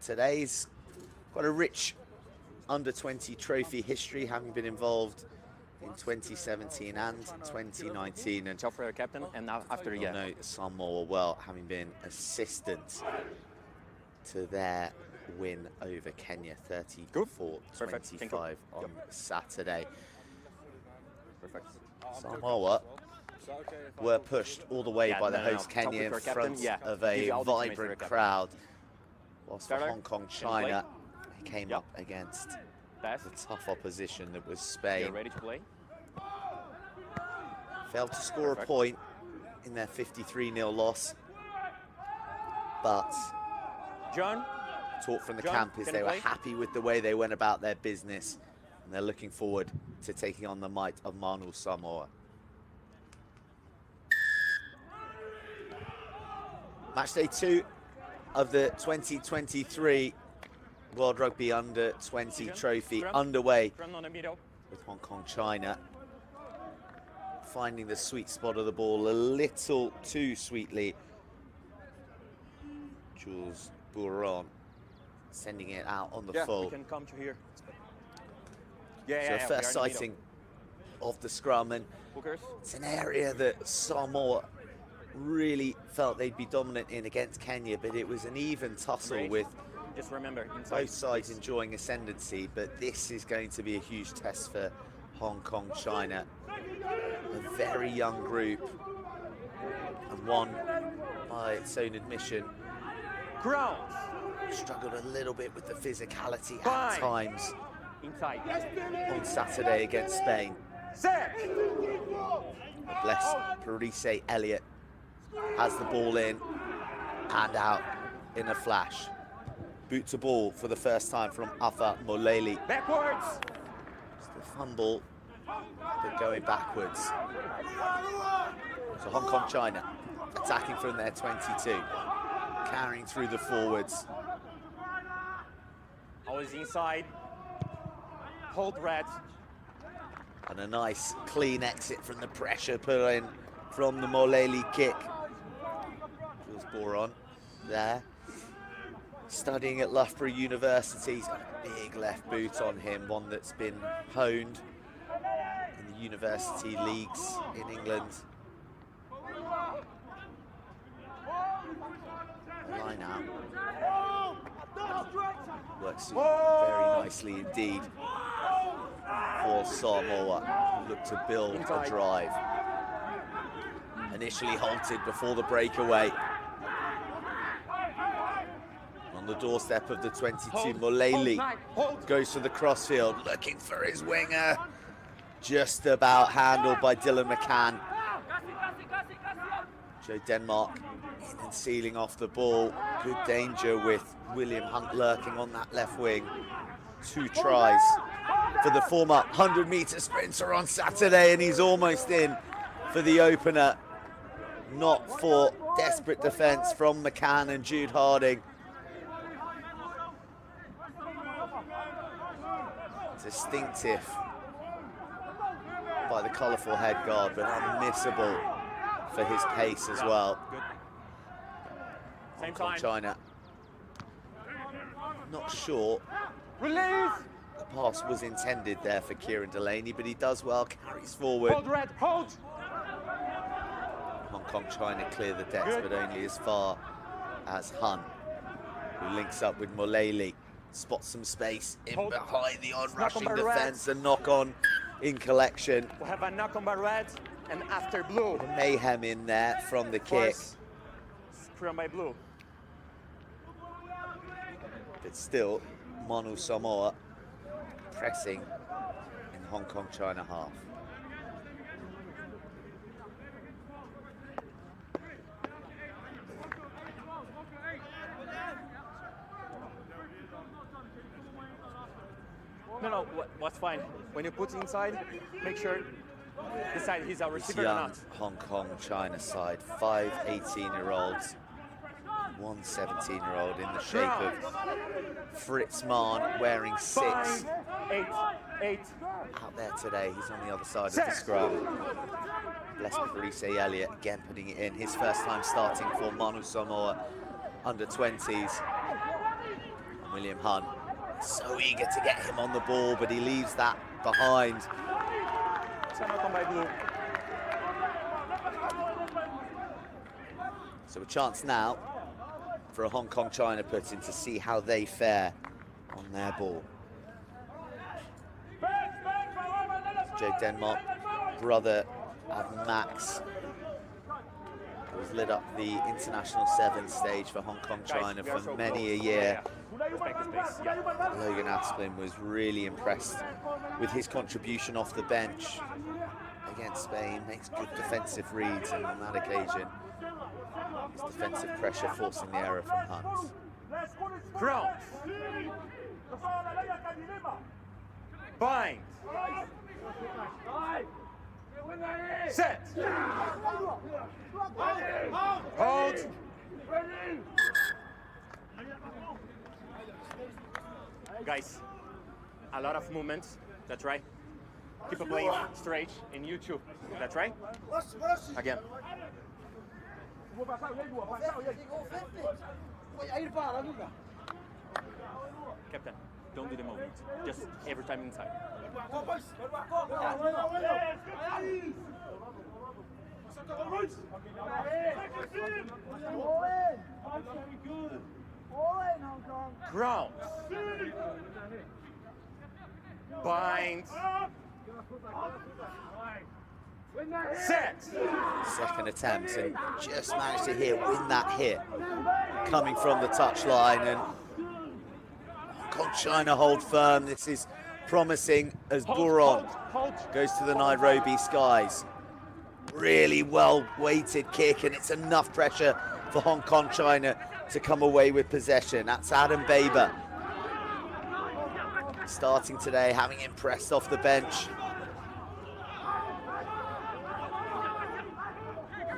today's quite a rich under-20 trophy history, having been involved in 2017 and 2019. And Ciao for your captain, and now after you know Samoa well, having been assistant to their win over Kenya, 34-25 on Saturday. Perfect. Samoa were pushed all the way by the host Kenya in front of a vibrant crowd, whilst for Hong Kong, China, they came up against the tough opposition that was Spain. Ready to play? Failed to score a point in their 53-0 loss, but John, talk from the camp is they were happy with the way they went about their business, and they're looking forward to taking on the might of Manu Samoa. Match day 2 of the 2023 World Rugby Under-20 Trophy underway with Hong Kong, China finding the sweet spot of the ball a little too sweetly. Jules Bouron sending it out on the full. We can come to here. So first sighting of the scrum, and it's an area that Samoa really felt they'd be dominant in against Kenya, but it was an even tussle with just remember both sides enjoying ascendancy. But this is going to be a huge test for Hong Kong, China. A very young group, and one, by its own admission, struggled a little bit with the physicality at times on Saturday against Spain. Bless Parise Elliott has the ball in and out in a flash. Boot to ball for the first time from Afa Moleli. Backwards! Just a fumble, but going backwards. So Hong Kong, China attacking from their 22, carrying through the forwards. Always inside. Hold red. And a nice clean exit from the pressure put in from the Moleli kick. Jules Bouron there, studying at Loughborough University. He's got a big left boot on him, one that's been honed in the university leagues in England. The line out works very nicely indeed for Samoa, who look to build a drive. Initially halted before the breakaway. On the doorstep of the 22, Moleli goes to the crossfield, looking for his winger. Just about handled by Dylan McCann. Joe Denmark in and sealing off the ball. Good danger with William Hunt lurking on that left wing. 2 tries for the former 100-meter sprinter on Saturday, and he's almost in for the opener. Not for desperate defence from McCann and Jude Harding. Distinctive by the colourful head guard, but unmissable for his pace as well. Hong Kong, China. Not sure the pass was intended there for Kieran Delaney, but he does well, carries forward. Hold red, hold! Hong Kong, China clear the decks, but only as far as Hun, who links up with Moleli, spots some space in behind the on-rushing defence, and knock-on in collection. We have a knock-on by red, and after blue. Mayhem in there from the kick. Scrum by blue. But still, Manu Samoa pressing in Hong Kong, China half. No, what's fine. When you put inside, make sure decide he's a receiver or young not. Hong Kong, China side, 5 18-year-olds, 1 17-year-old in the shape of Fritz Mahn, wearing 6. 8. Out there today, he's on the other side of the scrum. Bless Parise Elliott again putting it in. His first time starting for Manu Samoa under 20s. William Hunt, so eager to get him on the ball, but he leaves that behind. So a chance now for a Hong Kong China put-in to see how they fare on their ball. Joe Denmark, brother of Max, who's lit up the International 7 stage for Hong Kong China for many a year. Logan Asplin was really impressed with his contribution off the bench against Spain, makes good defensive reads, and on that occasion, his defensive pressure forcing the error from Hunt. Cross. Bind. Set. Hold. Guys, a lot of movements, that's right. Keep playing straight in YouTube, that's right. Again. Captain, don't do the movement, just every time inside. Ground. Bind. Set. Second attempt, and just managed to win that hit coming from the touchline, and Hong Kong China hold firm. This is promising as Buron goes to the Nairobi skies. Really well weighted kick, and it's enough pressure for Hong Kong China to come away with possession. That's Adam Baber starting today, having impressed off the bench.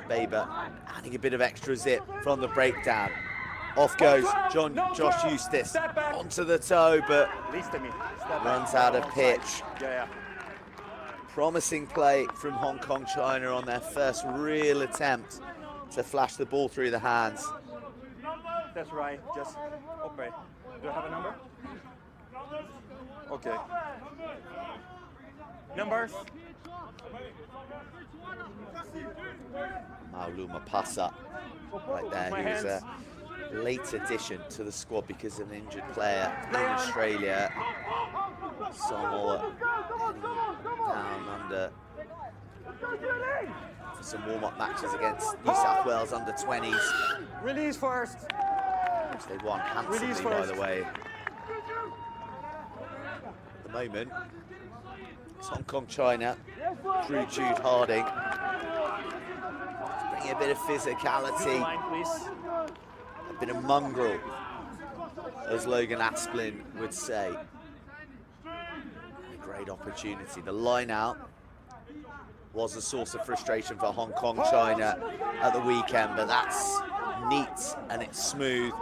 Baber adding a bit of extra zip from the breakdown. Off goes Josh Eustace onto the toe, but runs out of pitch. Promising play from Hong Kong China on their first real attempt to flash the ball through the hands. That's right, just okay. Do I have a number? Okay. Numbers. Mauluma Pasa right there, he was a late addition to the squad because of an injured player in Australia. Samoa down under for some warm-up matches against New South Wales under-20s. Release first. Which they won handsomely, by the way. At the moment, it's Hong Kong China through Jude Harding. Bringing a bit of physicality, a bit of mongrel, as Logan Asplin would say. A great opportunity. The line out was a source of frustration for Hong Kong China at the weekend, but that's neat and it's smooth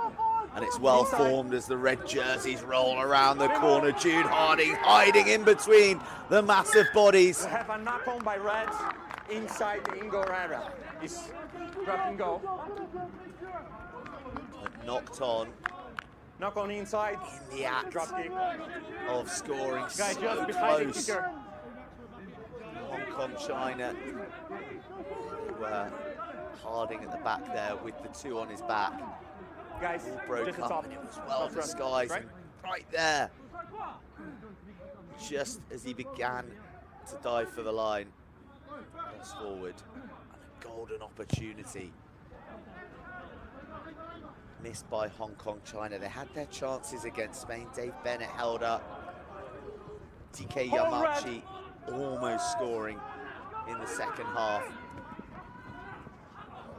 and it's well formed as the red jerseys roll around the corner. Jude Harding hiding in between the massive bodies. We have a knock on by Reds inside the in-goal area. It's grab and go. Knocked on. Knock on inside. In the act drop kick of scoring guys, so just behind close. the kicker. Hong Kong China were Harding at the back there with the two on his back. Guys, All broke just up and it was well disguised, right? and right there, just as he began to dive for the line, cross forward, and a golden opportunity missed by Hong Kong China. They had their chances against Spain. Dave Bennett held up. TK Yamachi almost scoring in the second half.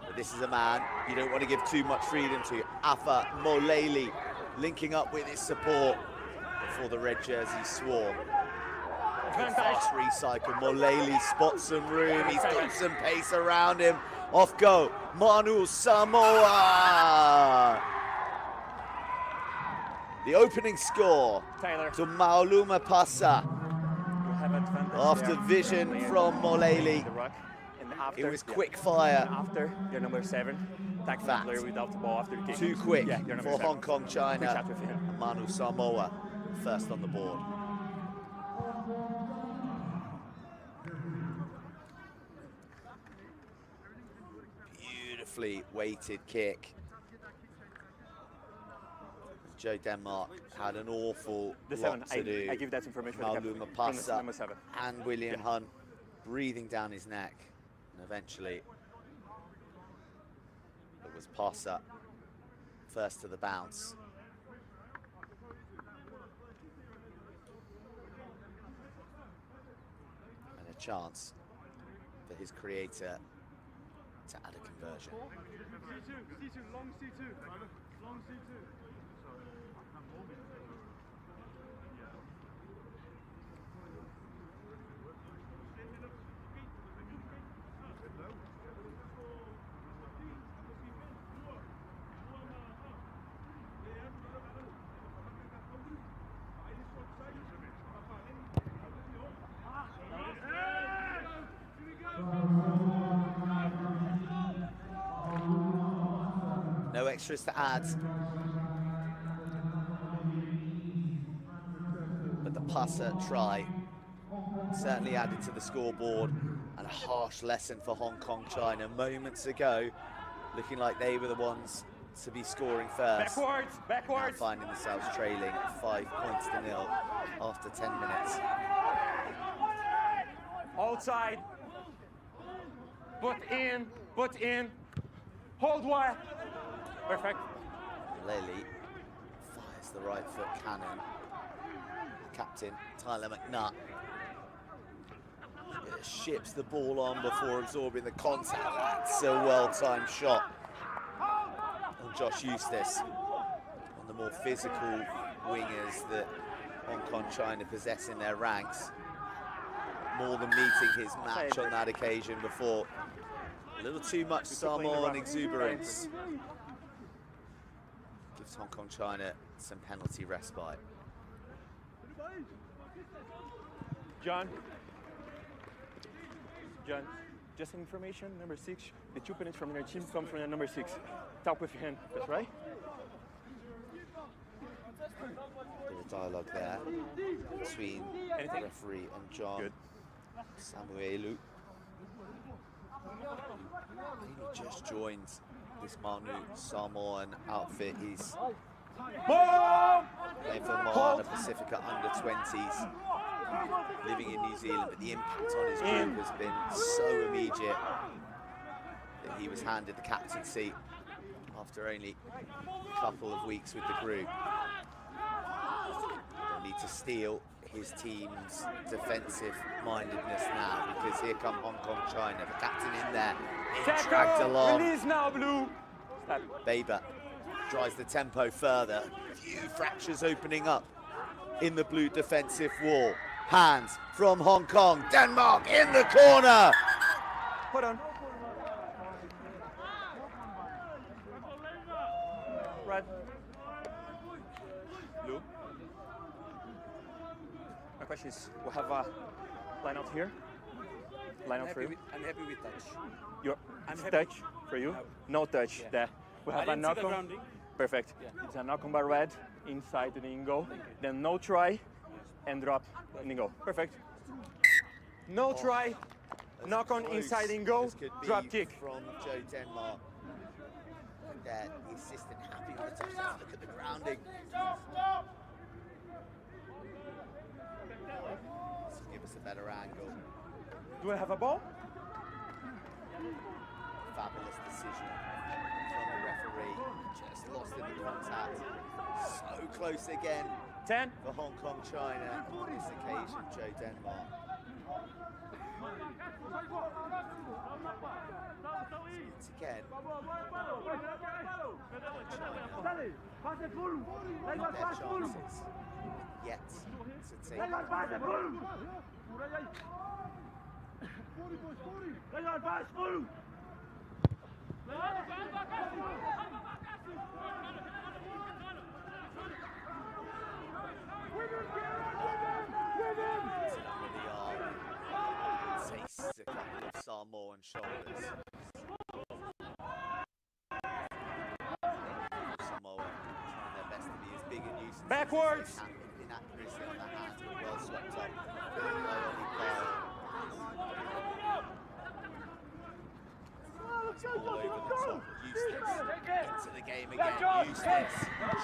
But this is a man you don't want to give too much freedom to. Afa Moleli linking up with his support before the red jersey swarm. Fast recycle. Moleli spots some room. He's got some pace around him. Off go Manu Samoa. The opening score to Mauluma Pasa. After vision from Moleli. It was quick fire. After, you're number 7. tackling Fact. a player without the ball after the kick. Too quick Yeah, you're number for 7. Hong Kong, Quick China. shot with him. And Manu Samoa first on the board. Beautifully weighted kick. Joe Denmark had an awful The lot 7. to do. I give that information to the Maulu captain. Mapasa Number 7. and William Hunt breathing down his neck. And eventually, it was Pasa first to the bounce. And a chance for his creator to add a conversion. C2, long C2, long C2. No extras to add. But the Pasa try certainly added to the scoreboard, and a harsh lesson for Hong Kong, China. Moments ago, looking like they were the ones to be scoring first. Backwards, Now backwards. finding themselves trailing 5 points to 0 after 10 minutes. Outside. Put in. Hold wide. Perfect. Lely fires the right foot cannon. Captain Tyler McNutt ships the ball on before absorbing the contact. That's a well-timed shot on Josh Eustace. On the more physical wingers that Hong Kong China possess in their ranks. More than meeting his match on that occasion before. A little too much Samoan exuberance. Gives Hong Kong China some penalty respite. John, just information, number 6, the 2 penalties from your team come from the number 6. Talk with your hand, that's right? Bit of dialogue there between the referee and John. Good. Samuelu. He just joined this Manu Samoan outfit. He's playing for Moana Pacifica under 20s, living in New Zealand, but the impact on his group has been so immediate that he was handed the captaincy after only a couple of weeks with the group. They'll need to steal his team's defensive mindedness now, because here come Hong Kong China, the captain in there, being dragged along. Release now, Blue. Stop. Baber drives the tempo further. Few fractures opening up in the blue defensive wall. Hands from Hong Kong. Denmark in the corner. Hold on. Red. Blue. My question is, we'll have a line out here. Line out for you. I'm happy with touch. Your I'm happy. touch for you. No touch Yeah. there. We have I a didn't see the knock on. grounding. Perfect. Yeah. It's a knock on by red inside the in goal. Then no try and drop in the goal. Perfect. No try. Knock on Close inside in goal. as could be Drop kick. from Joe Denmark. And there, the assistant happy with the touch. Let's look at the grounding. This will give us a better angle. Do I have a ball? Fabulous decision from the referee. Just lost in the contact. So close again 10. for Hong Kong, China. On this occasion, Joe Denmark. It's again. Not their chances yet to take. Tastes a couple of Samoan shoulders. Big and nuisance. Backwards. Inaccuracy on the hands, but well swept up. Filling by Ollie Kyle. All over the top. Eustace into the game again. Eustace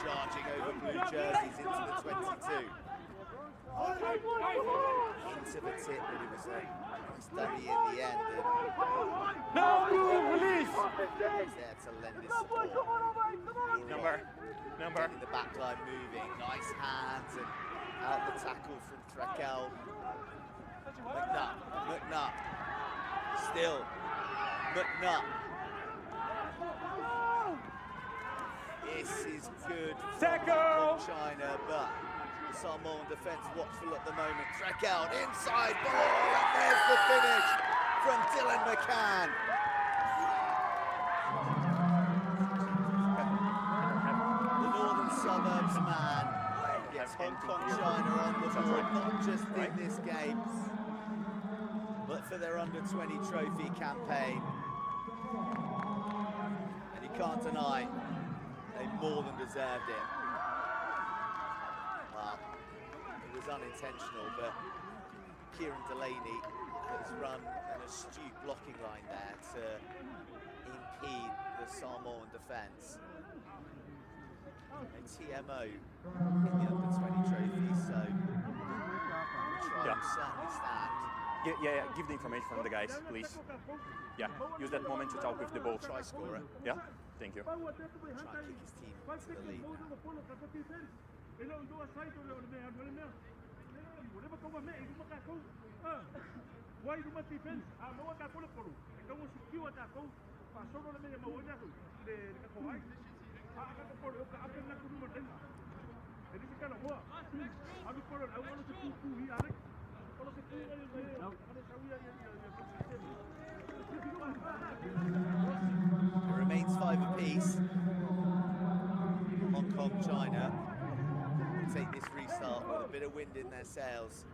charging over blue jerseys into the 22. Into the tip, but it was a nice dummy in the end. And No, release. he's there to lend his support. Number. Getting the back line moving. Nice hands and out the tackle from Trekel. McNutt. Still. McNutt. This is good Tackle! from China, but the Samoan defence watchful at the moment. Trekel inside ball, and there's the finish from Dylan McCann. The Northern Suburbs man gets Hong Kong China on the board, not just in this game, but for their under-20 trophy campaign. And you can't deny they more than deserved it. Well, it was unintentional, but Kieran Delaney has run an astute blocking line there to impede the Samoan defence. A TMO in the under-20 trophy, so the try will certainly stand. Yeah, give the information from the guys, please. Yeah, use that moment to talk with the ball. Try scorer. Yeah, thank you. Try and kick his team to the lead. It remains 5 apiece. Hong Kong, China will take this restart with a bit of wind in their sails.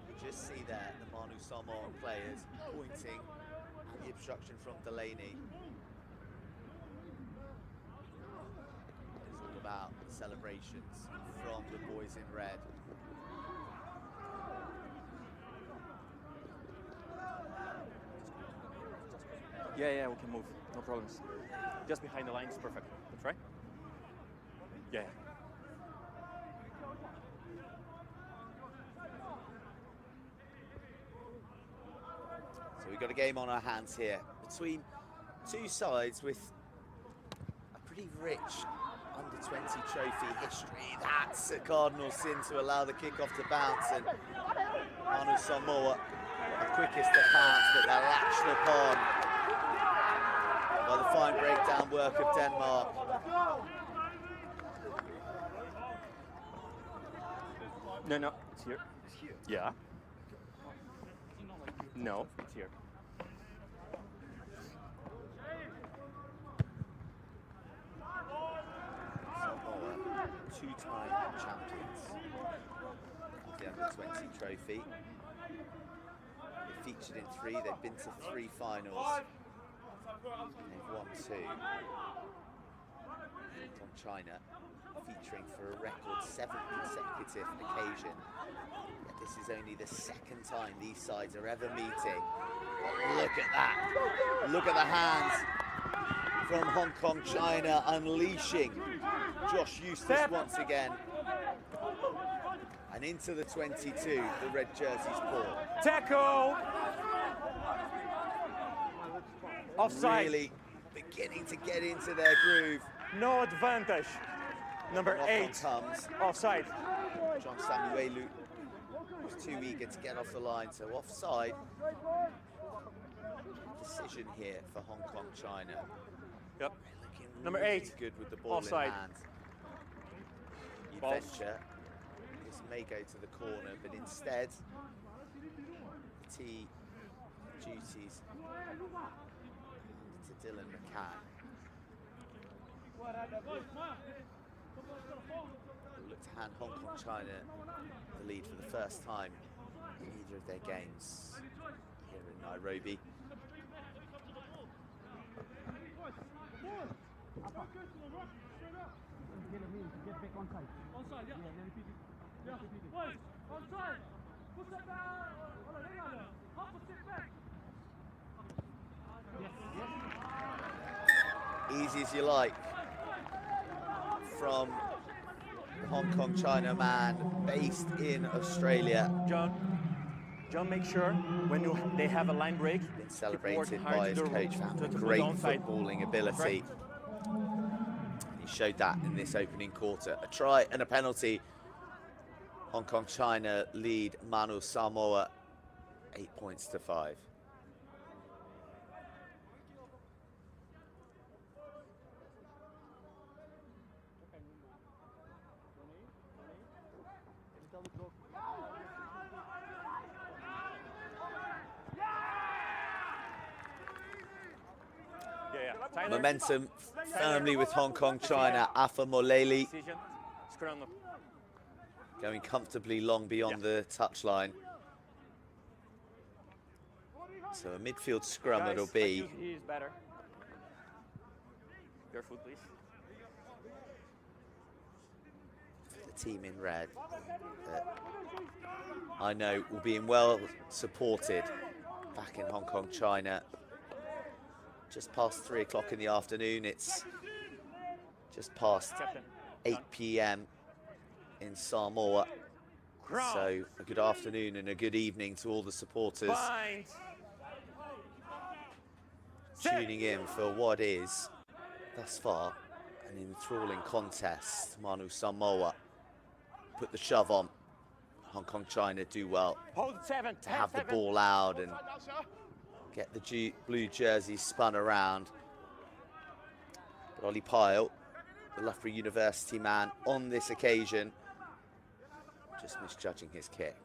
You just see there the Manu Samoan players pointing at the obstruction from Delaney. It's all about the celebrations from the boys in red. Yeah, we can move. No problems. Just behind the lines, perfect. That's right. Yeah. So we've got a game on our hands here between two sides with a pretty rich under-20 trophy history. That's a cardinal sin to allow the kickoff to bounce, and Manu Samoa the quickest to pounce, but they're latched upon by the fine breakdown work of Denmark. No, it's here. It's here. Yeah. No, it's here. Samoa, two-time champions of the under-20 trophy. They featured in 3, they've been to 3 finals. They've won 2. On China, featuring for a record 7 consecutive occasion. And this is only the 2nd time these sides are ever meeting. Look at that! Look at the hands from Hong Kong China unleashing Josh Eustace once again. And into the 22, the red jerseys ball. Tackle! Offside. Really beginning to get into their groove. No advantage. Number Knock 8. comes. Offside. John Samuelu was too eager to get off the line, so offside. Decision here for Hong Kong China. Yep. Looking Number really 8. good with the ball Offside. in hand. You'd False. venture this may go to the corner, but instead the tee duties to Dylan McCann. Who look to hand Hong Kong China the lead for the first time in either of their games here in Nairobi. Onside, yeah. Yeah. Boys, onside. Push it down. Hold on, hang on. Half a step back. Easy as you like from the Hong Kong China man based in Australia. John, make sure when they have a line break, Been celebrated by his coach for having to great onside. footballing ability. Right. And he showed that in this opening quarter. A try and a penalty. Hong Kong China lead Manu Samoa 8 points to 5. Tyler. Momentum firmly with Hong Kong China. Afa Moleli Decision. Scrum. going comfortably long beyond the touchline. So a midfield scrum Guys, it'll be. he is better. Your foot, please. The team in red, I know, will be well supported back in Hong Kong China. Just past 3 o'clock in the afternoon. It's just past 8 p.m. in Samoa. So a good afternoon and a good evening to all the supporters tuning in for what is, thus far, an enthralling contest. Manu Samoa put the shove on. Hong Kong China do well to have the ball out and get the blue jersey spun around. But Ollie Pyle, the Loughborough University man, on this occasion, just misjudging his kick.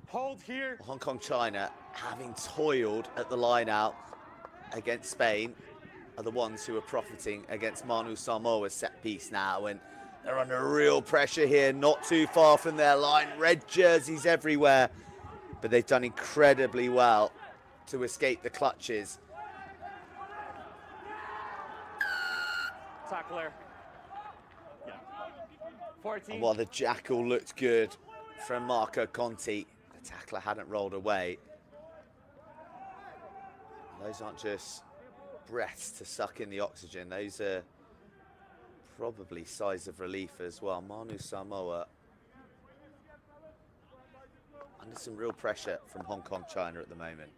Hold here. Hong Kong China, having toiled at the line out against Spain, are the ones who are profiting against Manu Samoa's set piece now, and they're under real pressure here, not too far from their line. Red jerseys everywhere, but they've done incredibly well to escape the clutches. Tackler. Yeah. 14. And while the jackal looked good from Marco Conti, the tackler hadn't rolled away. Those aren't just breaths to suck in the oxygen, those are probably sighs of relief as well. Manu Samoa under some real pressure from Hong Kong China at the moment.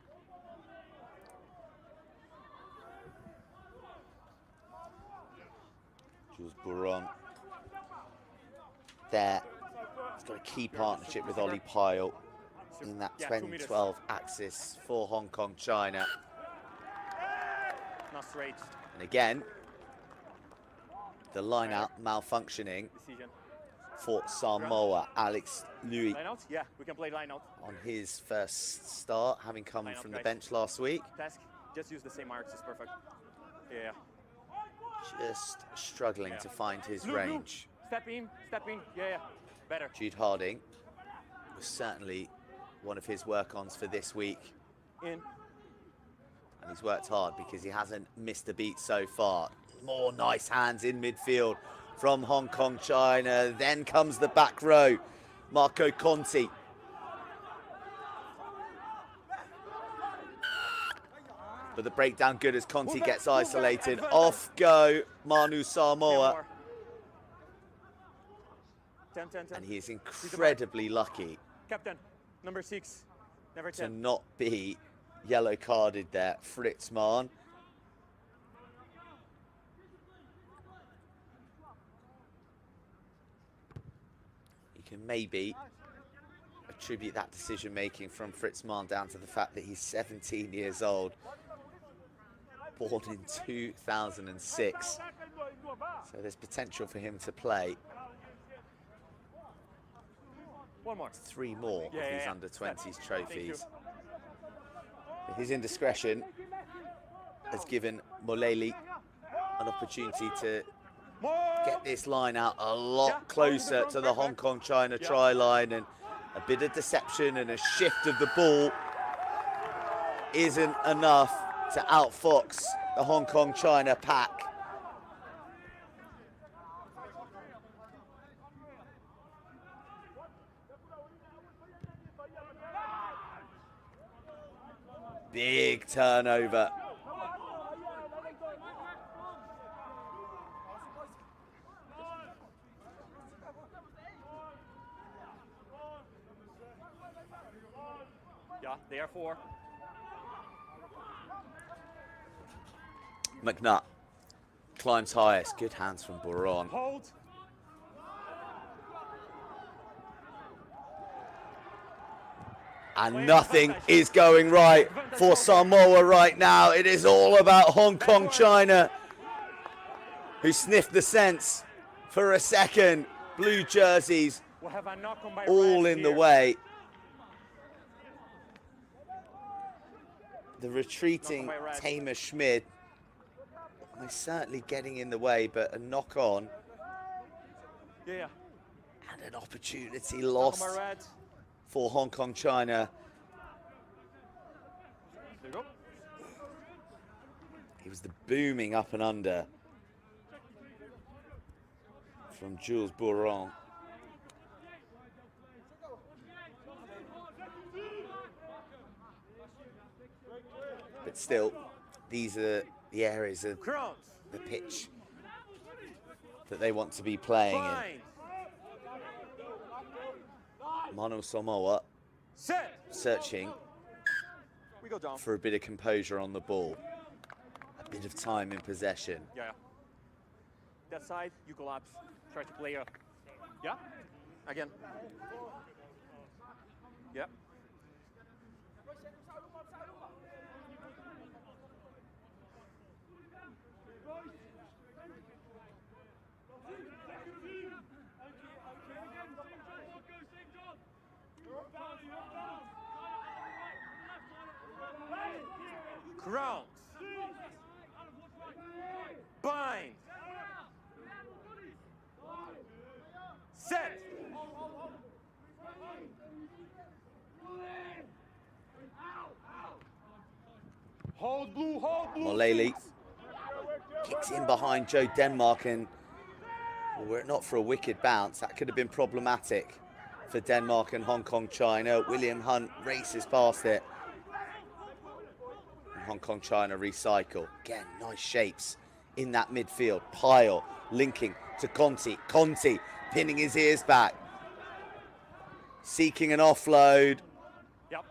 Jules Bouron there. He's got a key partnership with Ollie Pyle in that 2012 axis for Hong Kong China. Not straight. And again, the line out malfunctioning Decision. for Samoa. Alex Louis Line out? Yeah, we can play line out. on his first start, having come Line out, from the guys. bench last week. Task. Just use the same marks. It's perfect. Yeah. Just struggling to find his Lou. range. Step in. Step in. Yeah. Better. Jude Harding was certainly one of his work-ons for this week. In. And he's worked hard because he hasn't missed a beat so far. More nice hands in midfield from Hong Kong China. Then comes the back row. Marco Conti. But the breakdown good as Conti gets isolated. Off go Manu Samoa. 10, 10, 10. And he is incredibly lucky Captain, number 6. Never to 10. not be yellow carded there. Fritz Mahn. You can maybe attribute that decision making from Fritz Mahn down to the fact that he's 17 years old, born in 2006. So there's potential for him to play One more. 3 more of these under-20s trophies. Thank But his indiscretion has given Moleli an opportunity to get this line out a lot closer to the Hong Kong-China try line, and a bit of deception and a shift of the ball isn't enough to outfox the Hong Kong-China pack. Big turnover. Yeah, therefore. McNutt climbs highest. Good hands from Boron. Hold. And nothing is going right for Samoa right now. It is all about Hong Kong, China, who sniffed the scents for a second. Blue jerseys We'll have a knock on by all red in the here. way. The retreating Knock on by red. Tamer Schmid is certainly getting in the way, but a knock on Yeah. and an opportunity Knock lost on by red. for Hong Kong, China. There you go. It was the booming up and under from Jules Boron. But still, these are the areas of Crowns. the pitch that they want to be playing in. Bind. Manu Samoa Set. searching We go down. for a bit of composure on the ball, a bit of time in possession. Yeah. That side, you collapse. Try to play up. Yeah. Again. Yeah. Crowns. Bind. Set. Hold blue, hold blue. Molele kicks in behind Joe Denmark, and well, were it not for a wicked bounce, that could have been problematic for Denmark and Hong Kong, China. William Hunt races past it. And Hong Kong, China recycle. Again, nice shapes in that midfield. Pyle linking to Conti. Conti pinning his ears back. Seeking an offload. Yep.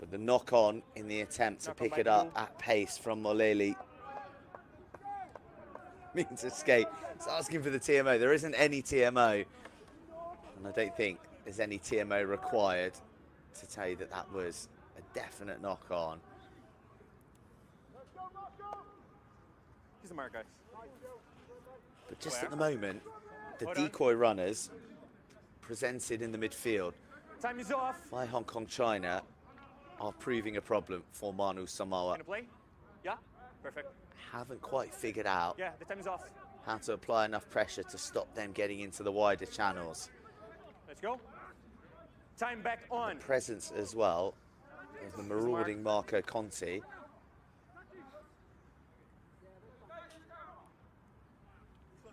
But the knock on in the attempt to Knock on pick by it up Blue. at pace from Molele means escape. It's asking for the TMO. There isn't any TMO. And I don't think there's any TMO required to tell you that that was a definite knock on. He's a mark, guys. But just at the moment, the decoy runners presented in the midfield Time is off. by Hong Kong, China are proving a problem for Manu Samoa. Gonna play? Yeah? Perfect. Haven't quite figured out Yeah, the time is off. how to apply enough pressure to stop them getting into the wider channels. Let's go. Time back on. Presence as well of the marauding Marco Conti.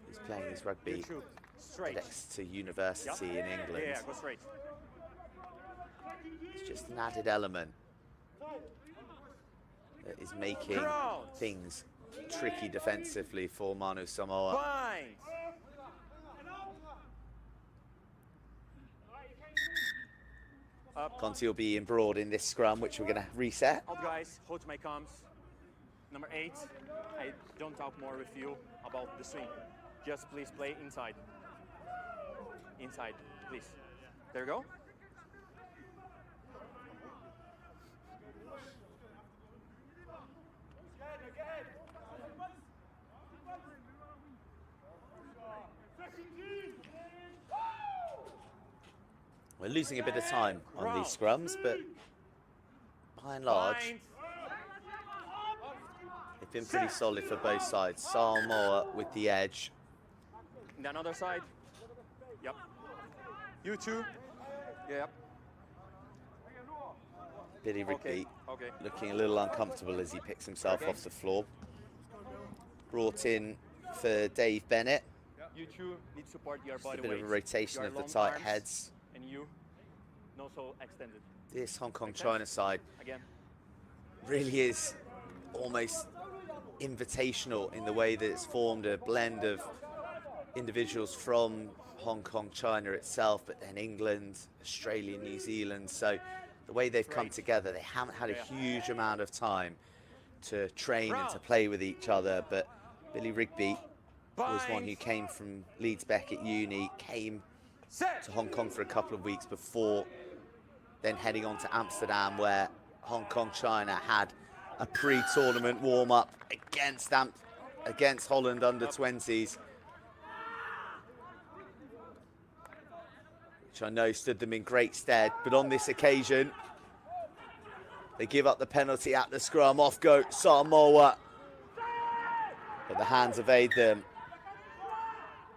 He's playing his rugby You shoot. Straight. next to university in England. Yeah, go straight. It's just an added element that is making Crowns. things tricky defensively for Manu Samoa. Bind. Up. Conti will be in broad in this scrum, which we're going to reset. Out, guys. Hold my comms. Number 8. I don't talk more with you about the swing. Just please play inside. Inside, please. There you go. We're losing a bit of time on these scrums, but by and large, Bind. They've been pretty solid for both sides. Samoa with the edge. And then other side. Yep. U2. Yep. Billy Rugby Okay. looking a little uncomfortable as he picks himself off the floor. Brought in for Dave Bennett. You two need support your Just a body bit weight. of a rotation Your of the long tight arms, heads. And you, not so extended. This Hong Kong China side Again. really is almost invitational in the way that it's formed a blend of individuals from Hong Kong China itself, but then England, Australia, New Zealand. So the way they've come together, they haven't had a huge amount of time to train and to play with each other. But Billy Rugby was one who came from Leeds Beckett Uni, came to Hong Kong for a couple of weeks before then heading on to Amsterdam, where Hong Kong China had a pre-tournament warm-up against Holland under 20s, which I know stood them in great stead. But on this occasion, they give up the penalty at the scrum. Off go Samoa, but the hands evade them.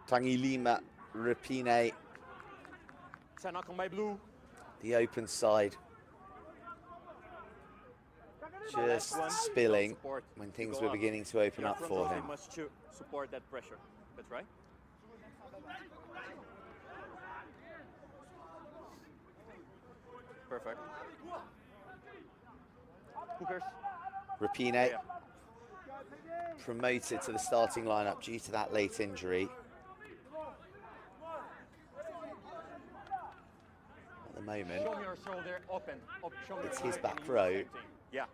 Tangilima Rapine, Knock on my blue. the open side, just spilling when things were beginning to open up for him. Must support that pressure. That's right. Perfect. Hookers. Rapine promoted to the starting lineup due to that late injury. At the moment, Show me your shoulder open. Show me it's your his leg back and you do row the same thing. Yeah.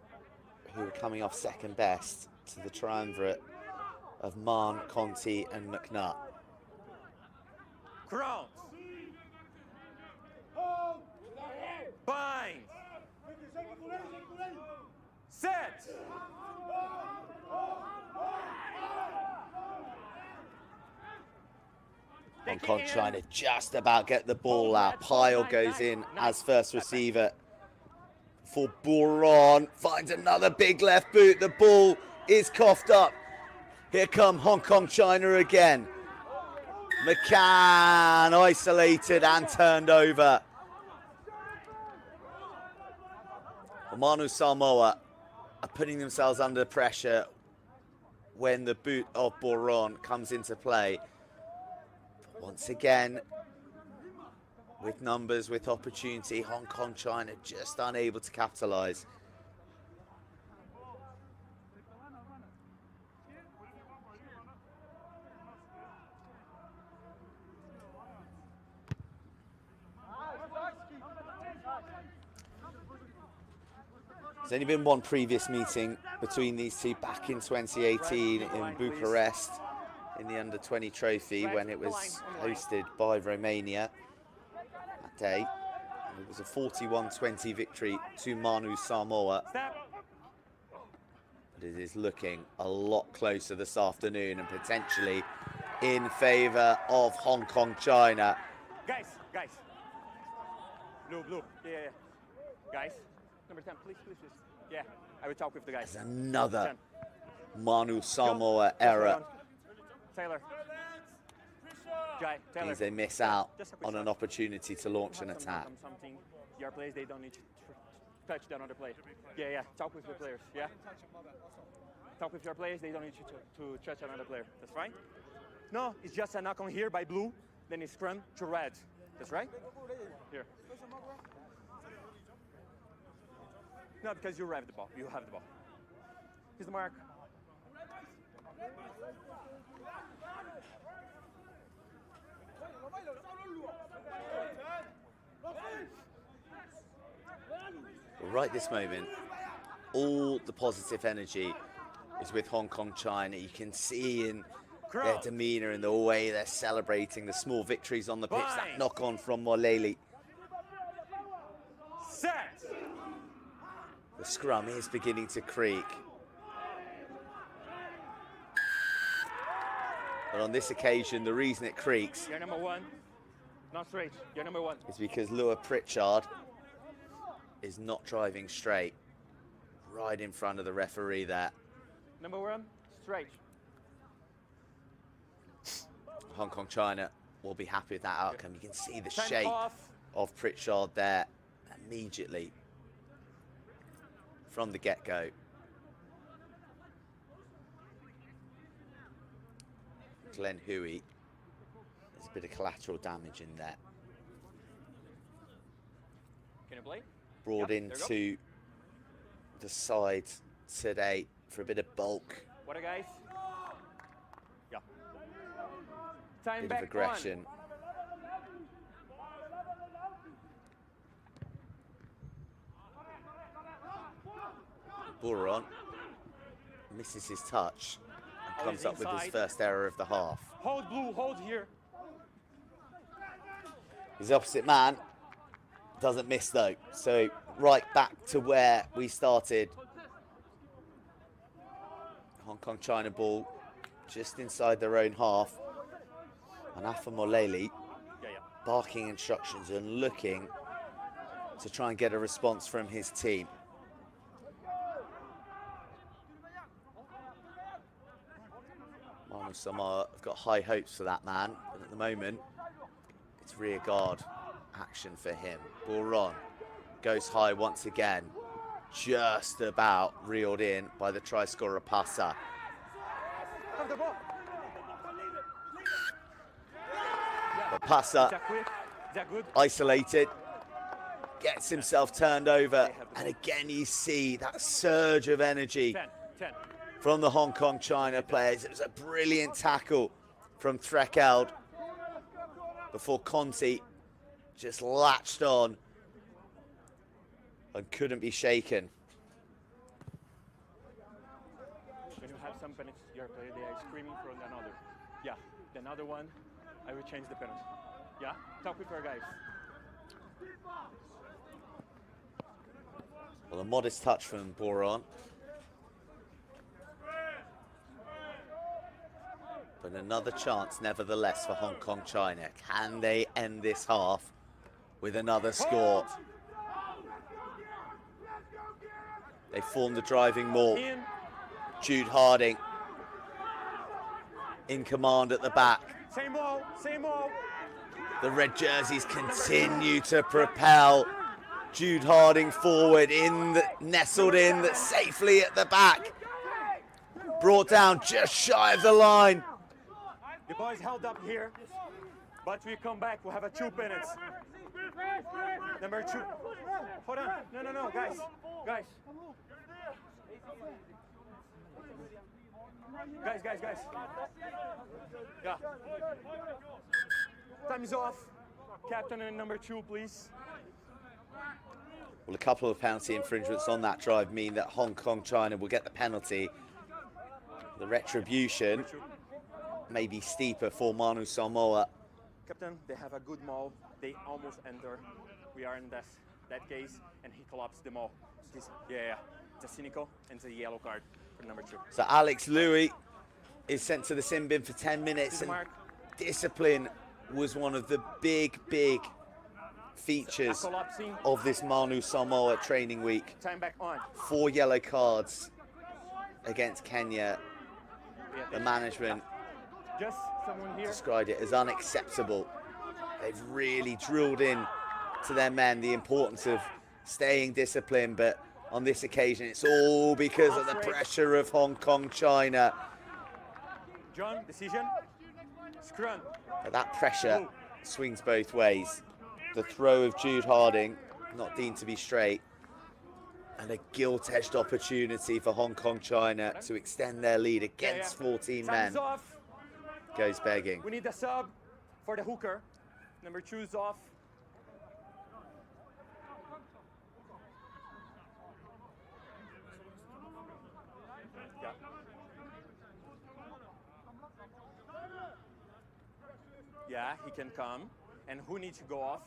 who are coming off second best to the triumvirate of Mann, Conti and McNutt. Crowns. Bind. Set. Hong Kong China just about get the ball out. Pyle goes in as first receiver for Boron. Finds another big left boot. The ball is coughed up. Here come Hong Kong China again. McCann isolated and turned over. Manu Samoa are putting themselves under pressure when the boot of Boron comes into play. But once again, with numbers, with opportunity, Hong Kong China just unable to capitalise. There's only been one previous meeting between these two back in 2018 in Bucharest in the Under-20 trophy when it was hosted by Romania that day. It was a 41-20 victory to Manu Samoa. But it is looking a lot closer this afternoon and potentially in favour of Hong Kong China. Guys. Blue. Yeah. Guys. Number 10, please. Yeah, I will talk with the guys. There's another Manu Samoa error. Taylor. Jai, Taylor. Means they miss out on an opportunity to launch an attack. Something, your players, they don't need to touch the other play. Yeah. Talk with the players, yeah? Talk with your players, they don't need you to touch another player. That's right? No, it's just a knock on here by blue, then it's scrum to red. That's right? Here. No, because you have the ball. You have the ball. Here's the mark. Right this moment, all the positive energy is with Hong Kong China. You can see in their demeanour and the way they're celebrating the small victories on the pitch. That knock on from Moleli. Set. The scrum is beginning to creak. But on this occasion, the reason it creaks You're number one. Not straight. You're number one. is because Lua Pritchard is not driving straight. Right in front of the referee there. Number 1, straight. Hong Kong China will be happy with that outcome. You can see the Time shape off. of Pritchard there immediately from the get-go. Glenn Huey, there's a bit of collateral damage in there. Can you play? Brought Yep, there you into the side today for a bit of bulk, What guys? Yeah. Time bit back of aggression. Boron misses his touch and comes up with his inside. first error of the half. Hold blue, hold here. His opposite man doesn't miss though, so right back to where we started. Hong Kong China ball just inside their own half, and Afa Moleli Yeah. barking instructions and looking to try and get a response from his team. Manu Samoa have got high hopes for that man, but at the moment it's rear guard action for him. Boron goes high once again, just about reeled in by the try scorer Pasa. Have the ball. But Pasa, Is that quick? Is that good? isolated, gets himself turned over, and again you see that surge of energy 10, 10. from the Hong Kong China players. It was a brilliant tackle from Threkeld before Conti just latched on and couldn't be shaken. When you have some penalties, your player, they are screaming for another. Yeah, the another one, I will change the penalty. Yeah, talk with your guys. Well, a modest touch from Boron. But another chance, nevertheless, for Hong Kong China. Can they end this half with another score? They form the driving maul. In. Jude Harding in command at the back. Same ball, same ball. The red jerseys continue to propel Jude Harding forward, nestled in safely at the back. Brought down just shy of the line. The boys held up here, but we come back. We have a 2 minutes. Number 2. Hold on. No, guys. Guys. Guys. Yeah. Time is off. Captain and number 2, please. Well, a couple of penalty infringements on that drive mean that Hong Kong China will get the penalty. The retribution may be steeper for Manu Samoa. Captain, they have a good maul. They almost enter. We are in that case, and he collapsed the maul. Yeah. It's a cynical and it's a yellow card for number 2. So Alex Louis is sent to the sin bin for 10 minutes, and discipline was one of the big features of this Manu Samoa training week. Time back on. 4 yellow cards against Kenya. The management Just someone here. described it as unacceptable. They've really drilled in to their men the importance of staying disciplined, but on this occasion it's all because of the pressure of Hong Kong China. John, decision. Scrum. But that pressure swings both ways. The throw of Jude Harding, not deemed to be straight, and a gilt-edged opportunity for Hong Kong China to extend their lead against 14 men. Time's off. Goes begging. We need a sub for the hooker. Number 2 is off. Yeah. Yeah, he can come. And who needs to go off?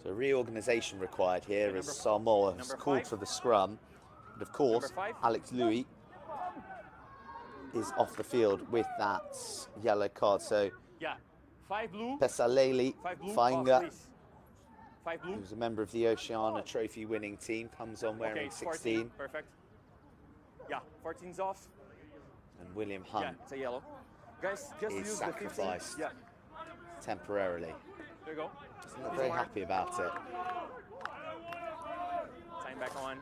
So reorganisation required here Okay, as number Samoa has number called 5. for the scrum. But of course, Number 5. Alex Louis is off the field with that yellow card. So Yeah. 5 blue. Pesaleli 5 blue. Off, Fainga, please. 5 blue. who's a member of the Oceania Trophy winning team, comes on wearing Okay, 16. 14. Perfect. Yeah, 14's off. And William Yeah, Hunt it's a yellow. Guys, just is use the 15. sacrificed. Yeah, temporarily. there you go. Doesn't look very happy about it. Time back on.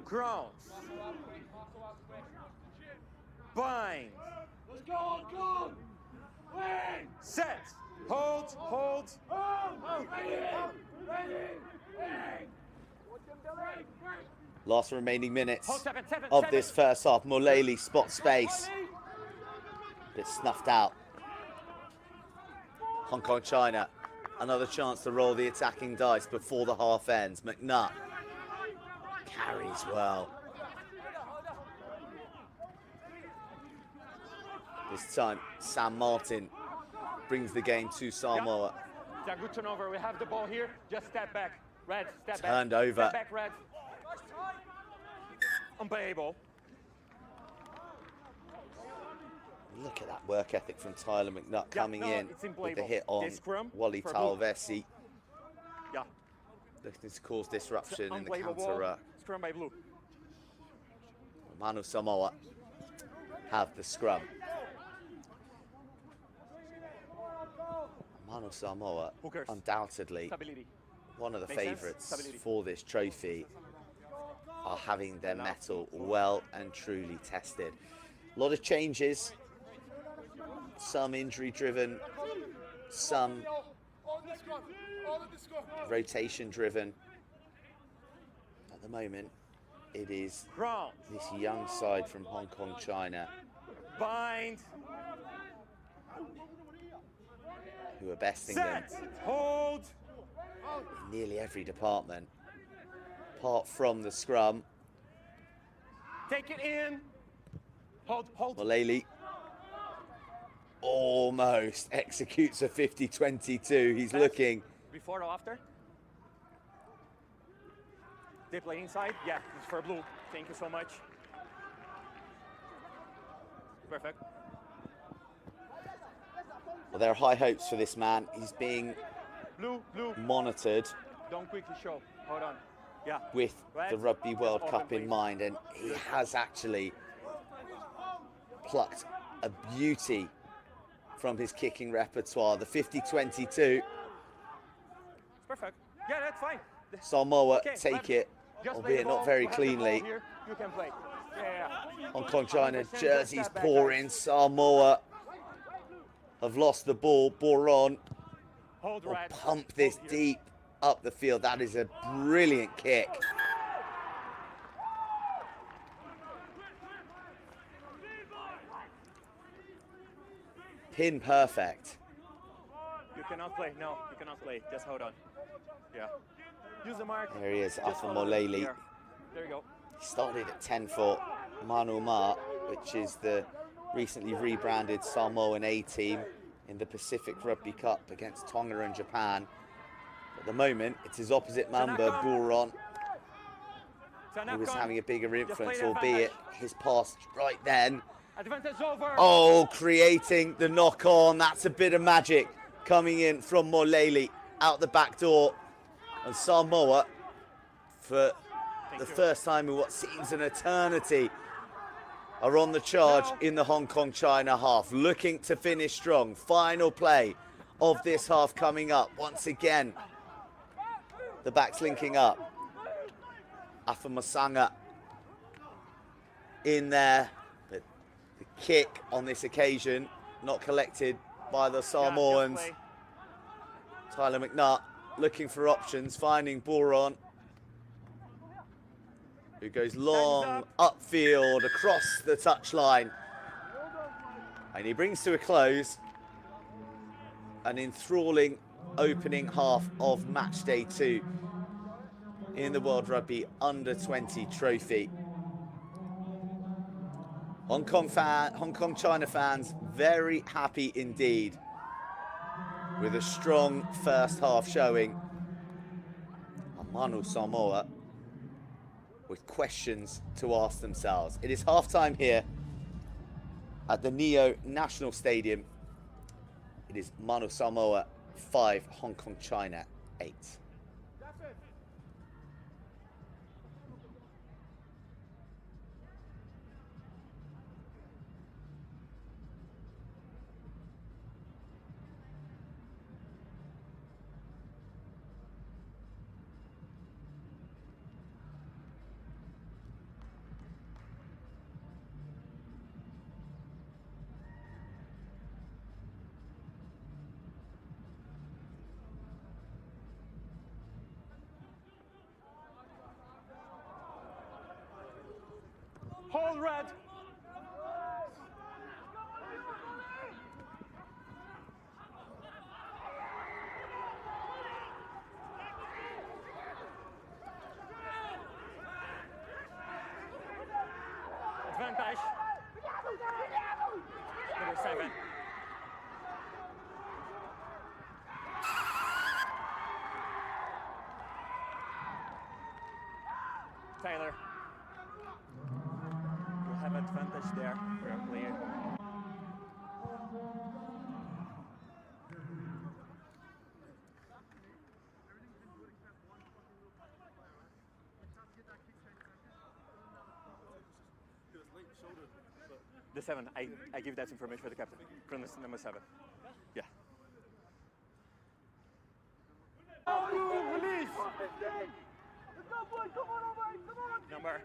Grounds. Bind. Let's go on, go on! Wing! Set. Hold, hold. Last remaining minutes Hold, seven, of seven. this first half. Mulally spot space. Bit snuffed out. Hong Kong, China. Another chance to roll the attacking dice before the half ends. McNutt carries well. This time, Sam Martin brings the game to Samoa. It's a good turnover. We have the ball here. Just step back. Red, step back. Turned over. Step back, Red. Unplayable. Look at that work ethic from Tyler McNutt coming in it's with the unplayable. hit on This scrum Wally for blue. Talvesi. Yeah. Looking to cause disruption in the Unplayable. counter. Scrum by blue. Manu Samoa have the scrum. Manu Samoa, Hookers. undoubtedly Stability. one of the Makes sense? favourites Stability. for this trophy, are having their mettle well and truly tested. A lot of changes, some injury driven, some rotation driven. At the moment, it is Ground. this young side from Hong Kong, China, Bind. who are besting them Set. Hold. in nearly every department, apart from the scrum. Take it in. Hold, hold. Mulally almost executes a 50-22. He's Pass. looking. Before or after? They play inside? Yeah, it's for blue. Thank you so much. Perfect. Well, there are high hopes for this man. He's being Blue, blue. monitored Don't quickly show. Hold on. Yeah. with Red. the Rugby World Open, Cup in please. mind, and he has actually plucked a beauty from his kicking repertoire. The 50-22. Perfect. Yeah, that's fine. Samoa Okay, take left. it, Just play albeit the not ball. very We have the ball cleanly. here. You can play. Yeah. Hong Kong, China, 100% jerseys step back, pouring. guys. Samoa have lost the ball. Boron Hold will Red. pump this Hold here. deep up the field. That is a brilliant kick. Pin perfect. You cannot play. No, you cannot play. Just hold on. Yeah. Use the mark. There he is, Just Alpha hold on. Mulally. Here. There you go. He started at 10 for Manu Ma, which is the recently rebranded Samoan A team in the Pacific Rugby Cup against Tonga and Japan. At the moment, it's his opposite member, Boron, who was having a bigger influence, the albeit his pass right then. Advantage over. Oh, creating the knock on. That's a bit of magic coming in from Mulally out the back door. And Samoa, for the first time in what seems an eternity, are on the charge in the Hong Kong China half, looking to finish strong. Final play of this half coming up. Once again, the backs linking up. Afamasanga in there, but the kick on this occasion not collected by the Samoans. Tyler McNutt looking for options, finding Boron, who goes long upfield across the touchline, and he brings to a close an enthralling opening half of match day 2 in the World Rugby Under-20 Trophy. Hong Kong China fans very happy indeed with a strong first half showing. And Manu Samoa with questions to ask themselves. It is half time here at the Neo National Stadium. It is Manu Samoa 5, Hong Kong China 8. Hold red. Advantage. Number 7. Taylor. You have advantage there for your player. The 7. I give that information for the captain from the number 7. Yeah. Release. Number.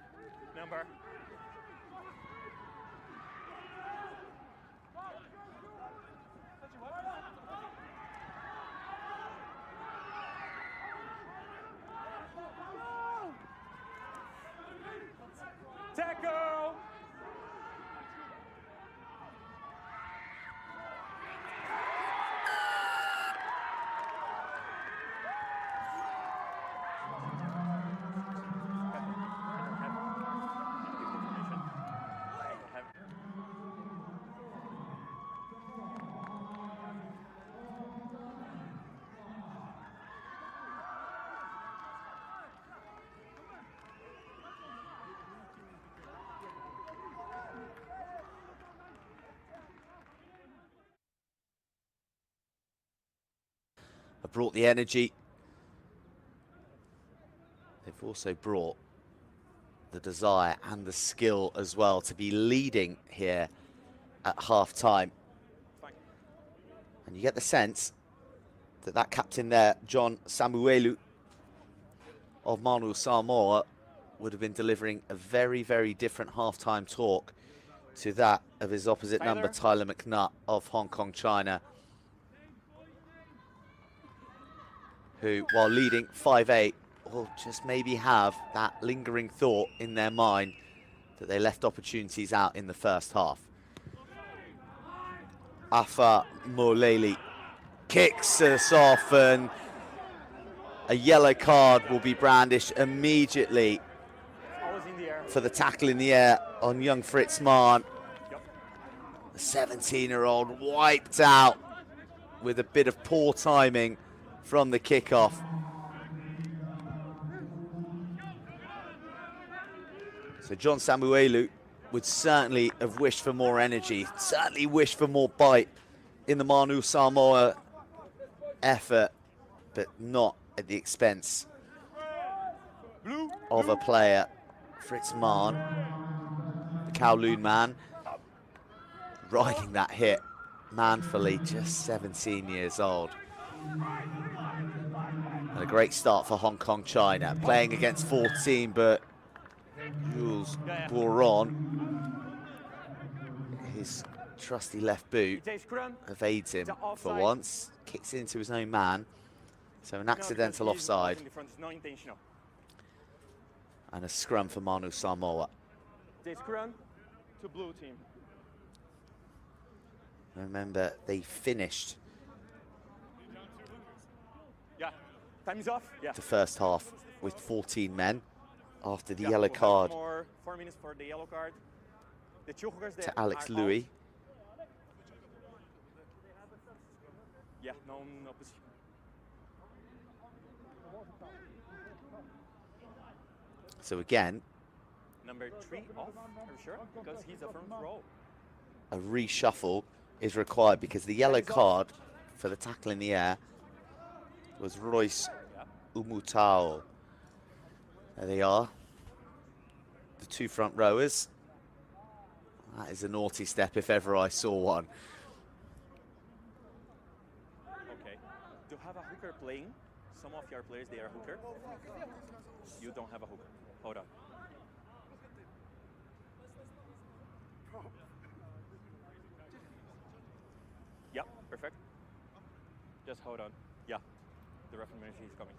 Tackle. Have brought the energy. They've also brought the desire and the skill as well to be leading here at half-time. And you get the sense that that captain there, John Samuelu of Manu Samoa, would have been delivering a very, very different half-time talk to that of his opposite number, Tyler McNutt of Hong Kong China, who, while leading 5-8, will just maybe have that lingering thought in their mind that they left opportunities out in the first half. Afa Moleli kicks us off, and a yellow card will be brandished immediately for the tackle in the air on young Fritz Mahn. The 17-year-old wiped out with a bit of poor timing from the kickoff. So John Samuelu would certainly have wished for more energy, certainly wished for more bite in the Manu Samoa effort, but not at the expense of a player. Fritz Mahn, the Kowloon man, riding that hit manfully, just 17 years old. And a great start for Hong Kong China, playing against 14, but Jules Boron, his trusty left boot, evades him for once, kicks into his own man, so an accidental offside. And a scrum for Manu Samoa. Scrum to blue team. Remember, they finished time is off. The first half with 14 men after the yellow card 4 minutes for the yellow card. The two hookers to Alex Louis. Yeah, no position. So again, Number 3 off, are you sure? Because he's a front row. a reshuffle is required because the yellow card for the tackle in the air was Royce Umutao. There they are, the two front rowers. That is a naughty step if ever I saw one. Okay. To have a hooker playing, some of your players, they are hooker. You don't have a hooker. Hold on. Yeah, perfect. Just hold on. Yeah, the referee is coming.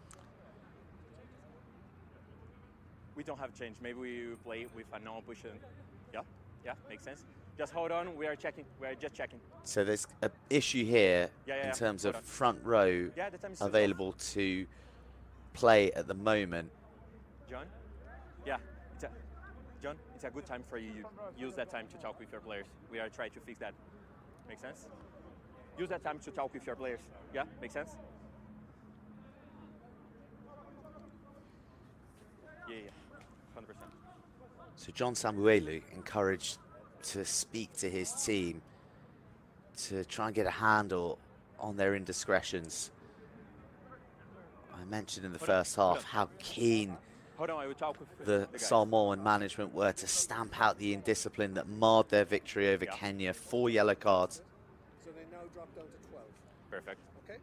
We don't have change. Maybe we play with a non-push. Yeah, yeah, makes sense. Just hold on. We are checking. We are just checking. So there's an issue here in terms of front row available to play at the moment. John? Yeah, John, it's a good time for you. Use that time to talk with your players. We are trying to fix that. Make sense? Use that time to talk with your players. Yeah, make sense? Yeah, 100%. So John Samuelu encouraged to speak to his team to try and get a handle on their indiscretions. I mentioned in the first half how keen the Samoan management were to stamp out the indiscipline that marred their victory over Kenya. 4 yellow cards. So they now drop down to 12. Perfect. Okay.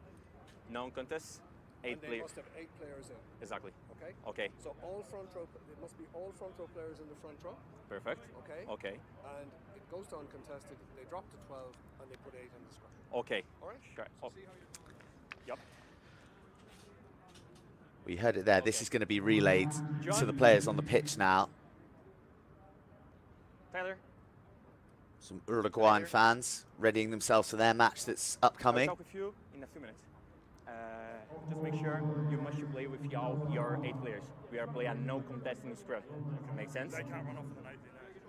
Non-contest, 8 players. They must have 8 players in. Exactly. Okay. Okay. So all front row, it must be all front row players in the front row. Perfect. Okay. Okay. And it goes to uncontested. They drop to 12 and they put 8 in the scrum. Okay. All right. Sure. So see how you... Yep. We heard it there. This is going to be relayed to the players on the pitch now. Tyler. Some Uruguayan fans readying themselves for their match that's upcoming. I'll talk with you in a few minutes. Just make sure you must play with all your 8 players. We are playing a no contesting scrum. Make sense? They can't run off with an 8 in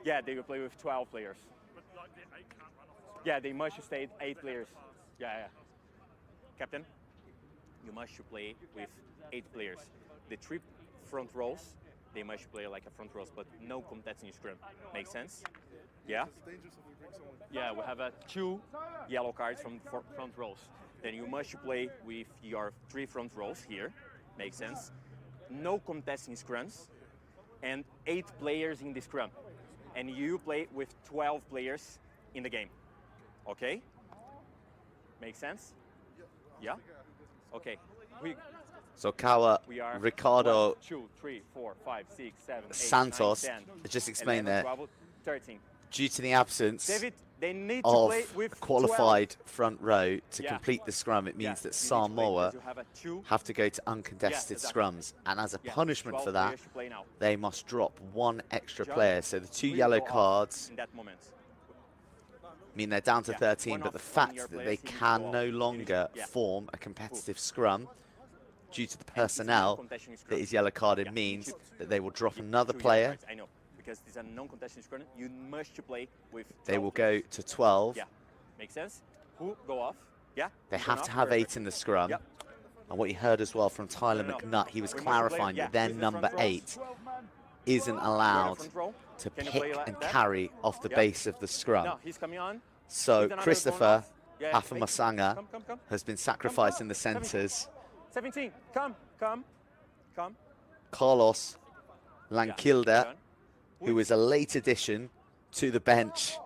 there. Yeah, they will play with 12 players. But like the 8 can't run off the scrum. Yeah, they must stay 8 players. Yeah, yeah. Captain, you must play with 8 players. The 3 front rows, they must play like a front rows, but no contesting scrum. Make sense? Yeah? It's dangerous if we bring someone. Yeah, we have 2 yellow cards from front rows. Then you must play with your 3 front rows here. Makes sense? No contesting scrums and 8 players in the scrum. And you play with 12 players in the game. Okay? Make sense? Yeah? Okay. So Kawa, We are Ricardo, 1, 2, 3, 4, 5, 6, 7, 8, Santos, 9, 10, I just explained 11, there, 12, 13. due to the absence David, they need to of play with a qualified 12. front row to Yeah. complete the scrum, it means Yeah, that you need to play Samoa because you have a 2. have to go to uncontested exactly. scrums, and as a Yeah, punishment 12 for that, players to play now. they must drop 1 extra John, player. So the 2 will yellow go off cards in that moment. mean they're down to Yeah, 13, one but the of fact your that players they needs to can go no off. longer Yeah. form a competitive scrum due to the And it's a personnel non-contesting that scrum. is yellow carded Yeah, means you that they will drop keep another 2 yellow player. cards, I know, because it's a non-contesting scrum. You must play with 12 They will players. go to 12. Yeah, makes sense. Who go off? Yeah. They who gone have to off? have Perfect. 8 in the scrum. Yep. And what you heard as well from Tyler No. McNutt, he was We must clarifying play- that their with the number front rows. 8 isn't allowed Front row. to Can you pick play like and that? carry off the Yeah. base of the scrum. No, he's coming on. So With another going Christopher off. Yeah, wait. Hafamasanga Come. has been sacrificed in the centres. 17. Come. Carlos Lankilda, Done. who is a late addition to the bench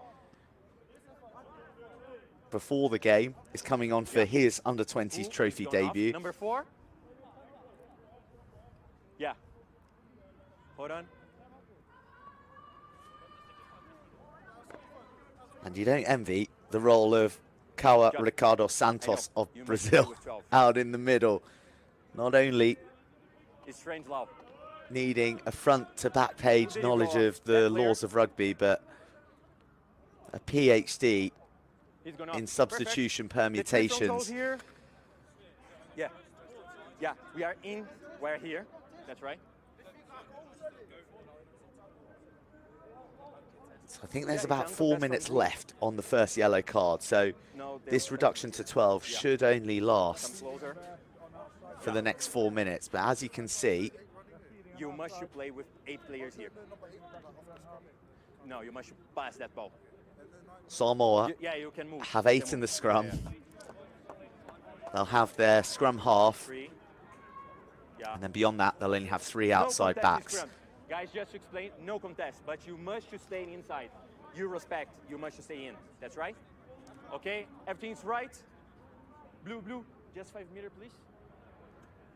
before the game, is coming on for his under-20s Who trophy is going off? debut. Number 4. Yeah. Hold on. And you don't envy the role of Kawa John, Ricardo Santos I know. of You must Brazil play with 12. out in the middle. Not only It's strange loud. needing a front to back page There you knowledge go. of the That player. laws of rugby, but a PhD He's going off. in substitution permutations. Here. Yeah. Yeah, we are in. We're here. That's right. So I think there's Yeah, about it's 4 uncontested minutes rule. left on the first yellow card. So No, they- this reduction to 12 Yeah. should only Come last closer. for the next 4 minutes. But as you can see, You must play with 8 players here. No, you must pass that ball. Samoa Yeah, you can move. have You 8 can in the move. scrum. Yeah, They'll have their scrum half, 3. Yeah. and then beyond that, they'll only have 3 No outside contest in backs. scrum. Guys, just to explain, no contest, but you must to stay inside. You respect, you must to stay in. That's right? Okay, everything's right. Blue, blue, just 5 meters, please.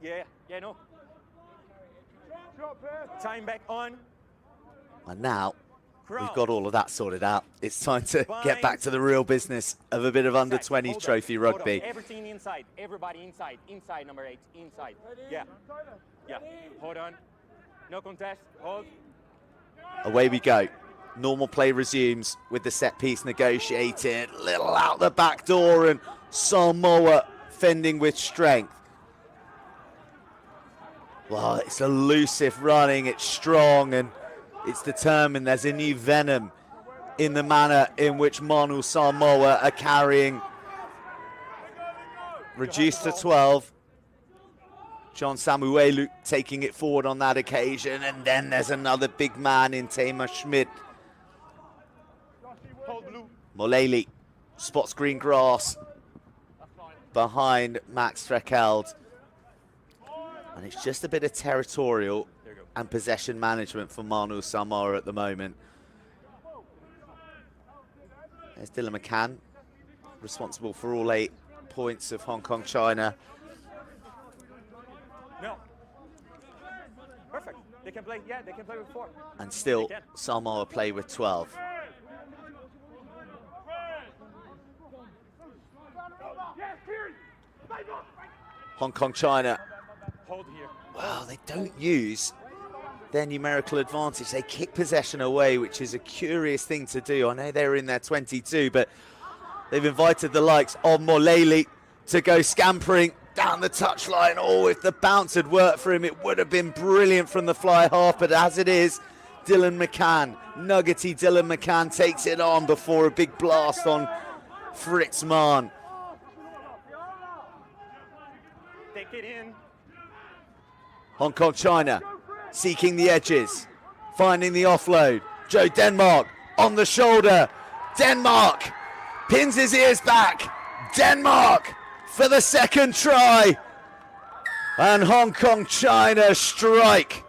Yeah, no. Time back on. And now Crowd. we've got all of that sorted out. It's time to get back to the real business of a bit of under 20s Hold on, trophy hold on. rugby. Everything inside, everybody inside. Inside, number 8, inside. Yeah. Hold on. No contest, hold. Away we go. Normal play resumes with the set piece negotiated. Little out the back door, and Samoa fending with strength. Well, it's elusive running, it's strong, and it's determined. There's a new venom in the manner in which Manu Samoa are carrying. Reduced to 12. John Samuelu taking it forward on that occasion, and then there's another big man in Tamer Schmidt. Moleli spots green grass behind Max Freckeld. And it's just a bit of territorial and possession management for Manu Samoa at the moment. There's Dylan McCann, responsible for all 8 points of Hong Kong China. No. Perfect. They can play, yeah, they can play with 4. And still, Samoa play with 12. Hong Kong China. Hold here. Well, they don't use their numerical advantage. They kick possession away, which is a curious thing to do. I know they're in their 22, but they've invited the likes of Moleli to go scampering down the touchline. Oh, if the bounce had worked for him, it would have been brilliant from the fly half, but as it is, Dylan McCann, nuggety Dylan McCann takes it on before a big blast on Fritz Mahn. Take it in. Hong Kong China seeking the edges, finding the offload. Joe Denmark on the shoulder. Denmark pins his ears back. Denmark for the second try. And Hong Kong China strike.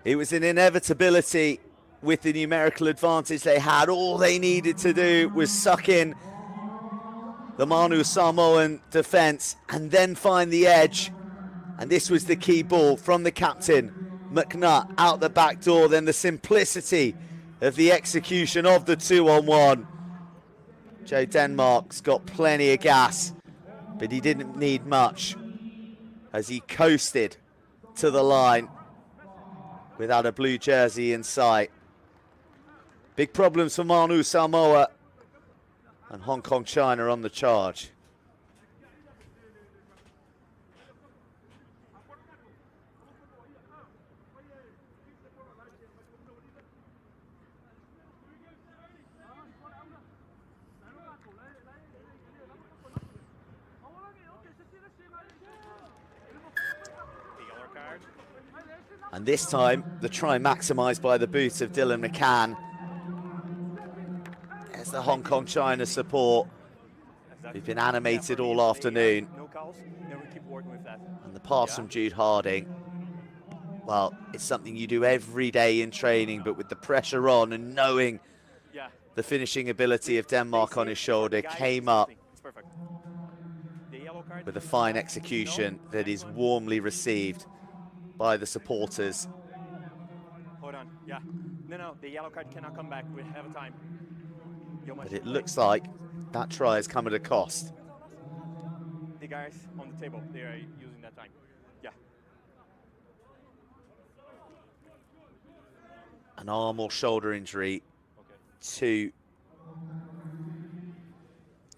It was an inevitability with the numerical advantage they had. All they needed to do was suck in the Manu Samoan defence and then find the edge. And this was the key ball from the captain, McNutt, out the back door. Then the simplicity of the execution of the 2-on-1. Joe Denmark's got plenty of gas, but he didn't need much as he coasted to the line without a blue jersey in sight. Big problems for Manu Samoa, and Hong Kong China on the charge. And this time, the try maximised by the boot of Dylan McCann. There's the Hong Kong China support. We've been animated all afternoon. No calls, and we keep working with that. And the pass from Jude Harding. Well, it's something you do every day in training, but with the pressure on and knowing the finishing ability of Denmark on his shoulder, came up with a fine execution that is warmly received by the supporters. Hold on, yeah. No, the yellow card cannot come back. We have time. But it looks like that try has come at a cost. The guys on the table, they are using that time. Yeah. An arm or shoulder injury to,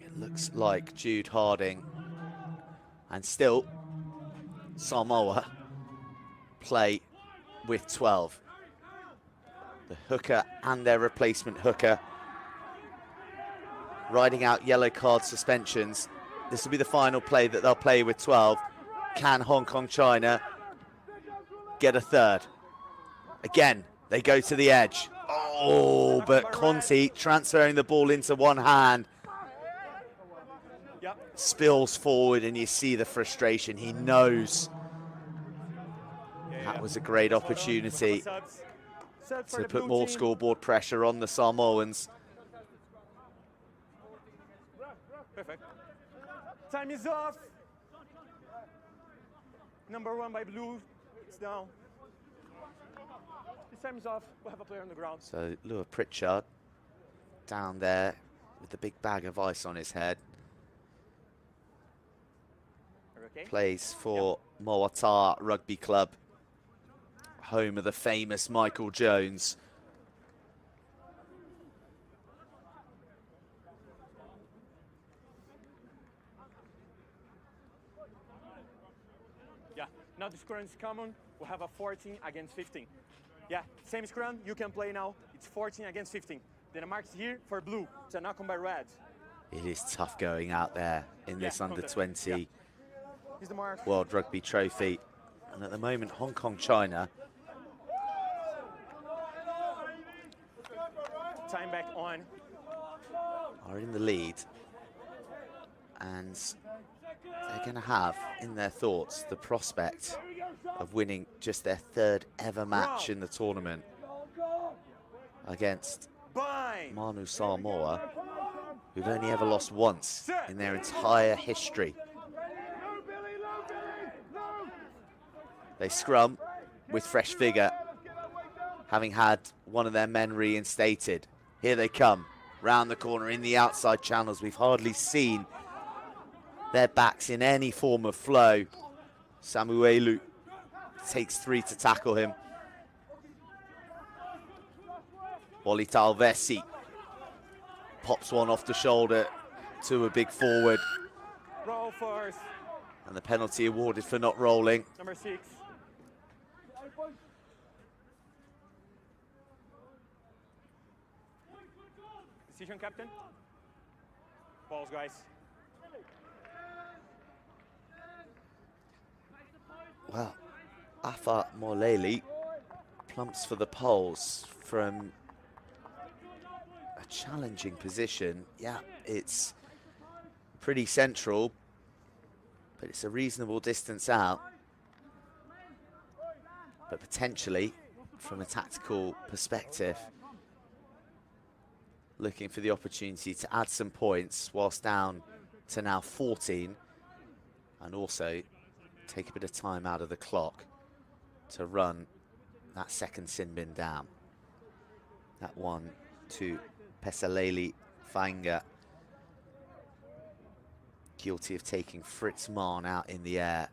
it looks like, Jude Harding. And still, Samoa play with 12. The hooker and their replacement hooker riding out yellow card suspensions. This will be the final play that they'll play with 12. Can Hong Kong China get a third? Again, They go to the edge. Oh, but Conti transferring the ball into one hand. Yep. Spills forward and you see the frustration. He knows that was a great opportunity to put more scoreboard pressure on the Samoans. Perfect. Time is off. Number 1 by blue. It's down. This time is off. We'll have a player on the ground. So Lua Pritchard down there with the big bag of ice on his head. Okay. Plays for Moata Rugby Club, home of the famous Michael Jones. Yeah, now the scrum is common. We'll have a 14 against 15. Yeah, same scrum, you can play now. It's 14 against 15. Then the mark's here for blue. It's a knock on by red. It is tough going out there in this under-20 Here's the mark. World Rugby Trophy. And at the moment, Hong Kong, China Time back on. are in the lead. And they're going to have in their thoughts the prospect of winning just their 3rd ever match in the tournament against Manu Samoa, who've only ever lost once in their entire history. They scrum with fresh vigour, having had one of their men reinstated. Here they come, round the corner in the outside channels. We've hardly seen their backs in any form of flow. Samuelu takes 3 to tackle him. Wally Talvesi pops one off the shoulder to a big forward. Roll first. And the penalty awarded for not rolling. Number 6. Decision, captain. Balls, guys. Well, Afa Moleli plumps for the poles from a challenging position. Yeah, it's pretty central, but it's a reasonable distance out. But potentially, from a tactical perspective, looking for the opportunity to add some points whilst down to now 14, and also take a bit of time out of the clock to run that second sin bin down. That one to Pesaleli Fanga, guilty of taking Fritz Mahn out in the air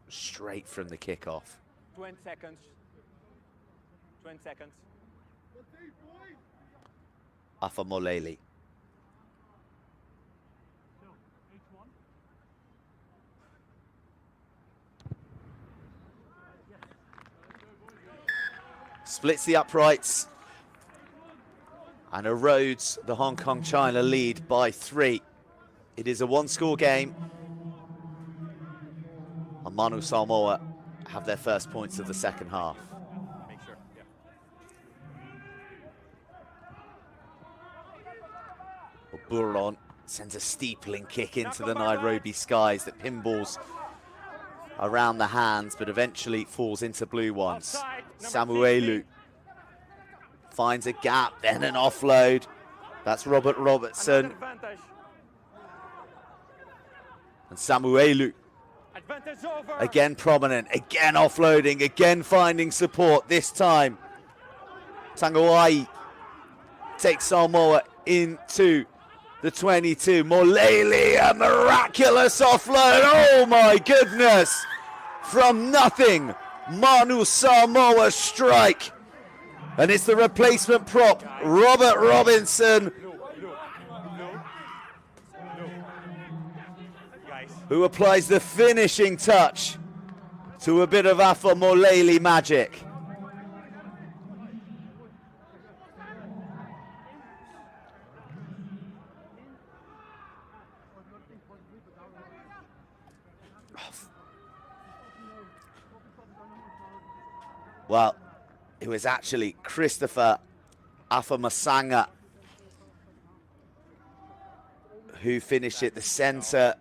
straight from the kickoff. 20 seconds. 20 seconds. Afa Moleli. Splits the uprights and erodes the Hong Kong China lead by 3. It is a 1-score game. And Manu Samoa have their first points of the second half. Make sure, yeah. Buron sends a steepling kick into the Nairobi skies that pinballs around the hands, but eventually falls into blue ones. Samuelu finds a gap, then an offload. That's Robert Robertson. And Samuelu, again prominent, again offloading, again finding support. This time, Tangawai takes Samoa into the 22. Moleli, a miraculous offload. Oh my goodness. From nothing, Manu Samoa strike. And it's the replacement prop, Robert Robinson, who applies the finishing touch to a bit of Afa Moleli magic. Well, It was actually Christopher Afamasanga who finished at the center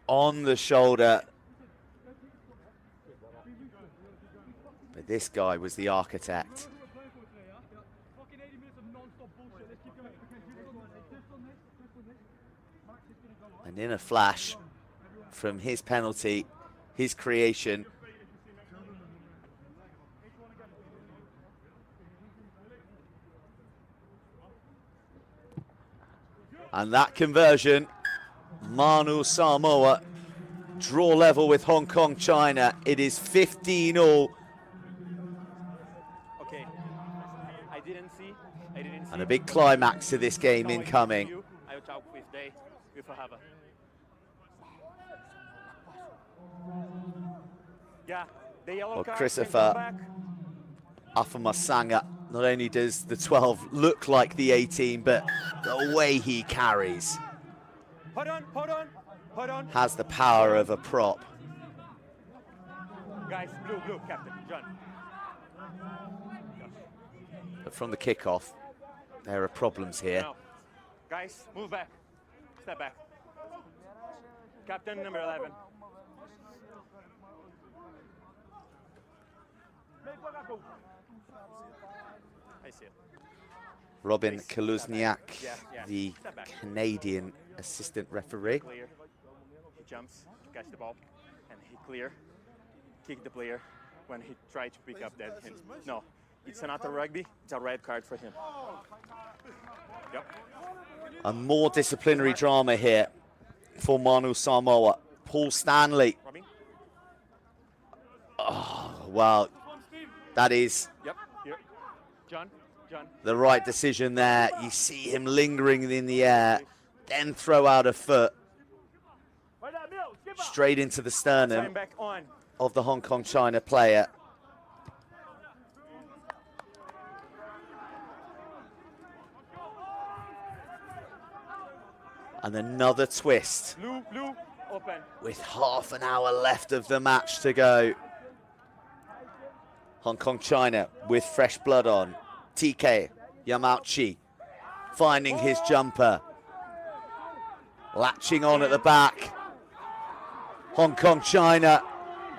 on the shoulder. But this guy was the architect. Fucking 80 minutes of non-stop bullshit. Let's keep going. And in a flash from his penalty, his creation, and that conversion, Manu Samoa draw level with Hong Kong, China. It is 15-all. Okay. I didn't see. And a big climax to this game incoming. I will talk with Day, with Fahava. Yeah, the yellow card. Christopher Afamasanga, not only does the 12 look like the 18, but the way he carries Hold on. has the power of a prop. Guys, blue, Captain, John. But from the kickoff, there are problems here. No. Guys, move back. Step back. Captain number 11. I see it. Robin Please, Kaluzniak, yeah. the Step back. Canadian assistant referee. Clear. He jumps to catch the ball, and he clear. Kick the player when he tried to pick up that hint. No, it's not a rugby. It's a red card for him. Yep. And more disciplinary drama here for Manu Samoa. Paul Stanley. Robin? Oh, well, that is Yep. Here. John. the right decision there. You see him lingering in the air, then throw out a foot straight into the Time sternum back on. of the Hong Kong China player. And another twist Blue, open. with half an hour left of the match to go. Hong Kong China with fresh blood on. TK Yamauchi finding his jumper. Latching on at the back. Hong Kong China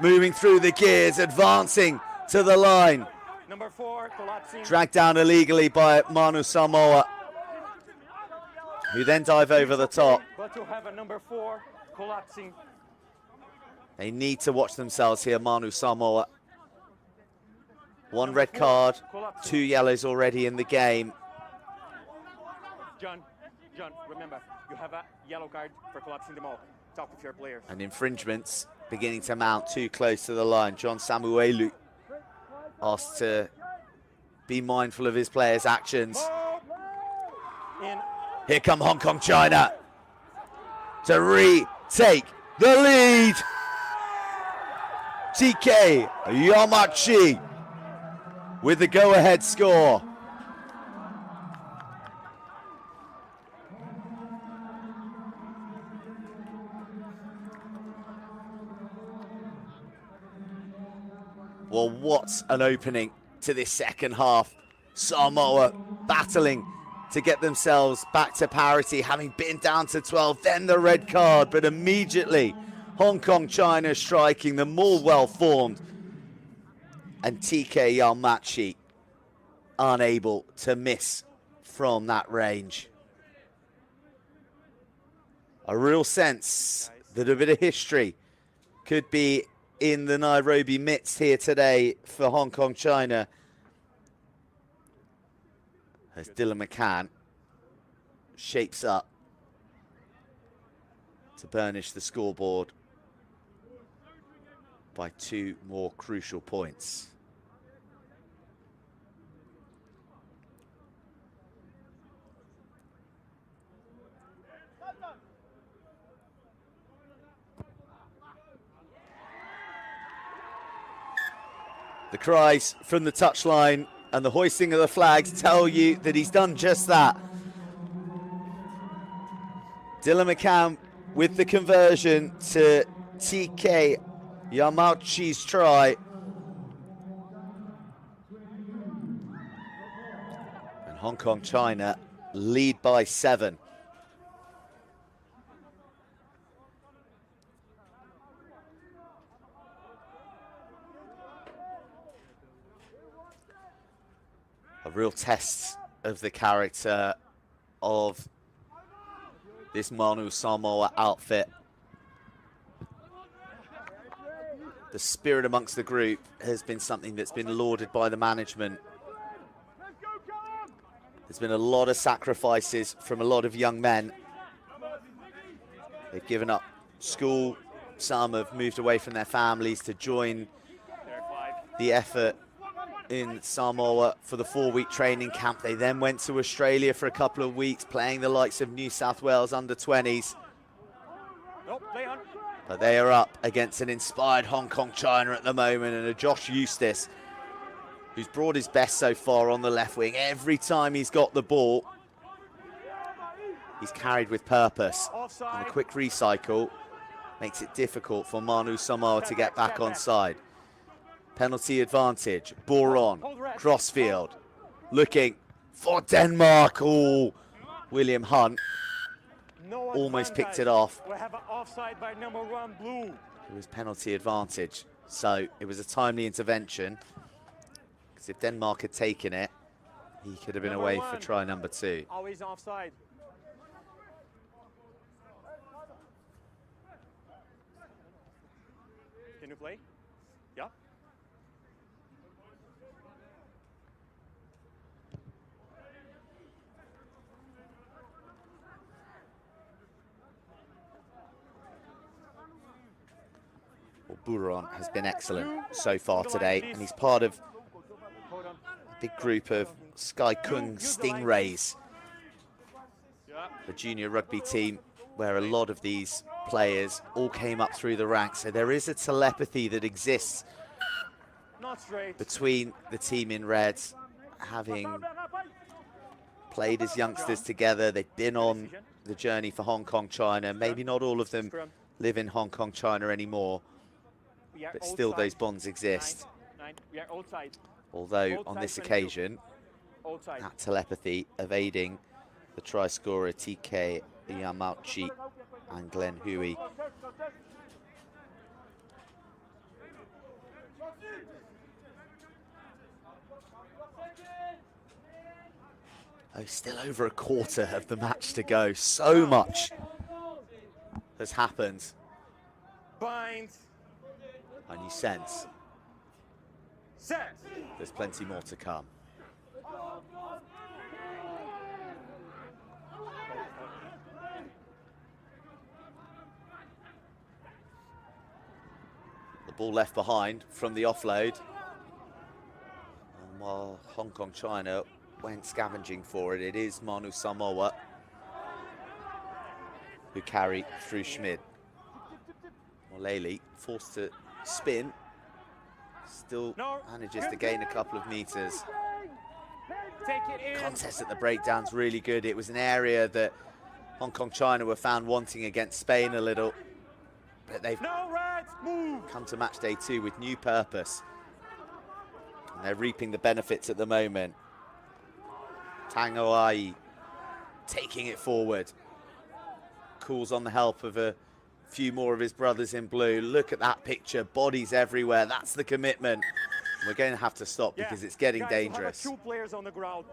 moving through the gears, advancing to the line. Number 4, collapsing. Dragged down illegally by Manu Samoa, who then dive over the top. But to have a number 4 collapsing. They need to watch themselves here, Manu Samoa. One red card, 2 yellows already in the game. John, remember, you have a yellow card for collapsing the ball. Talk with your players. And infringements beginning to mount too close to the line. John Samuelu asked to be mindful of his players' actions. In. Here come Hong Kong China to retake the lead. TK Yamachi with the go-ahead score. Well, what an opening to this second half. Samoa battling to get themselves back to parity, having been down to 12, then the red card, but immediately Hong Kong China striking, the more well-formed, and TK Yamachi unable to miss from that range. A real sense that a bit of history could be in the Nairobi midst here today for Hong Kong China, as Dylan McCann shapes up to burnish the scoreboard by 2 more crucial points. The cries from the touchline and the hoisting of the flags tell you that he's done just that. Dylan McCann with the conversion to TK Yamauchi's try. Hong Kong, China lead by 7. A real test of the character of this Manu Samoa outfit. The spirit amongst the group has been something that's been lauded by the management. There's been a lot of sacrifices from a lot of young men. They've given up school. Some have moved away from their families to join the effort in Samoa for the 4-week training camp. They then went to Australia for a couple of weeks, playing the likes of New South Wales under-20s. But they are up against an inspired Hong Kong China at the moment, and a Josh Eustace who's brought his best so far on the left wing. Every time he's got the ball, he's carried with purpose. And the quick recycle makes it difficult for Manu Samoa to get back on side. Penalty advantage, Boron, crossfield, looking for Denmark. Oh, William Hunt almost picked it off. We have an offside by number 1, blue. It was penalty advantage, so it was a timely intervention. Because if Denmark had taken it, he could have been away for try number 2. Always offside. Can you play? Yeah. Well, Buron has been excellent so far today, and he's part of a big group of Sky Kung Stingrays, the junior rugby team, where a lot of these players all came up through the ranks. So there is a telepathy that exists between the team in red, having played as youngsters together. They've been on the journey for Hong Kong, China. Maybe not all of them live in Hong Kong, China anymore, but still those bonds exist. Although on this occasion, that telepathy evading the try scorer TK Yamauchi and Glenn Huey. Oh, still over a quarter of the match to go. So much has happened. Bind. And you sense Set. there's plenty more to come. The ball left behind from the offload. And while Hong Kong China went scavenging for it, it is Manu Samoa who carry through Schmid. Molele forced to spin, still manages to gain a couple of meters. Contest at the breakdown's really good. It was an area that Hong Kong China were found wanting against Spain a little, but they've come to match day 2 with new purpose, and they're reaping the benefits at the moment. Tangoai taking it forward, calls on the help of a few more of his brothers in blue. Look at that picture, bodies everywhere. That's the commitment. We're going to have to stop because it's getting dangerous. We have 2 players on the ground.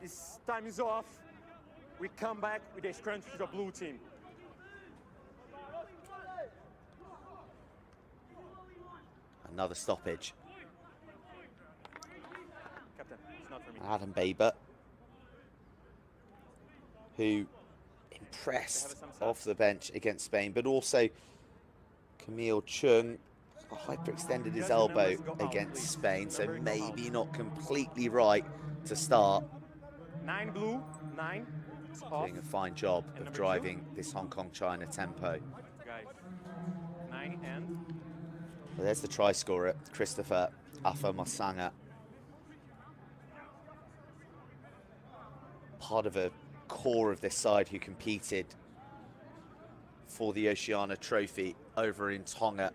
This time is off. We come back with a scrum to the blue team. Another stoppage. Captain, it's not for me. Adam Baber, who impressed off the bench against Spain, but also Camille Chung hyperextended his elbow against Spain, so maybe not completely right to start. 9 blue, 9 off. Doing a fine job of driving this Hong Kong China tempo. Guys, 9 and. Well, there's the try scorer, Christopher Afamasanga. Part of a core of this side who competed for the Oceania Trophy over in Tonga.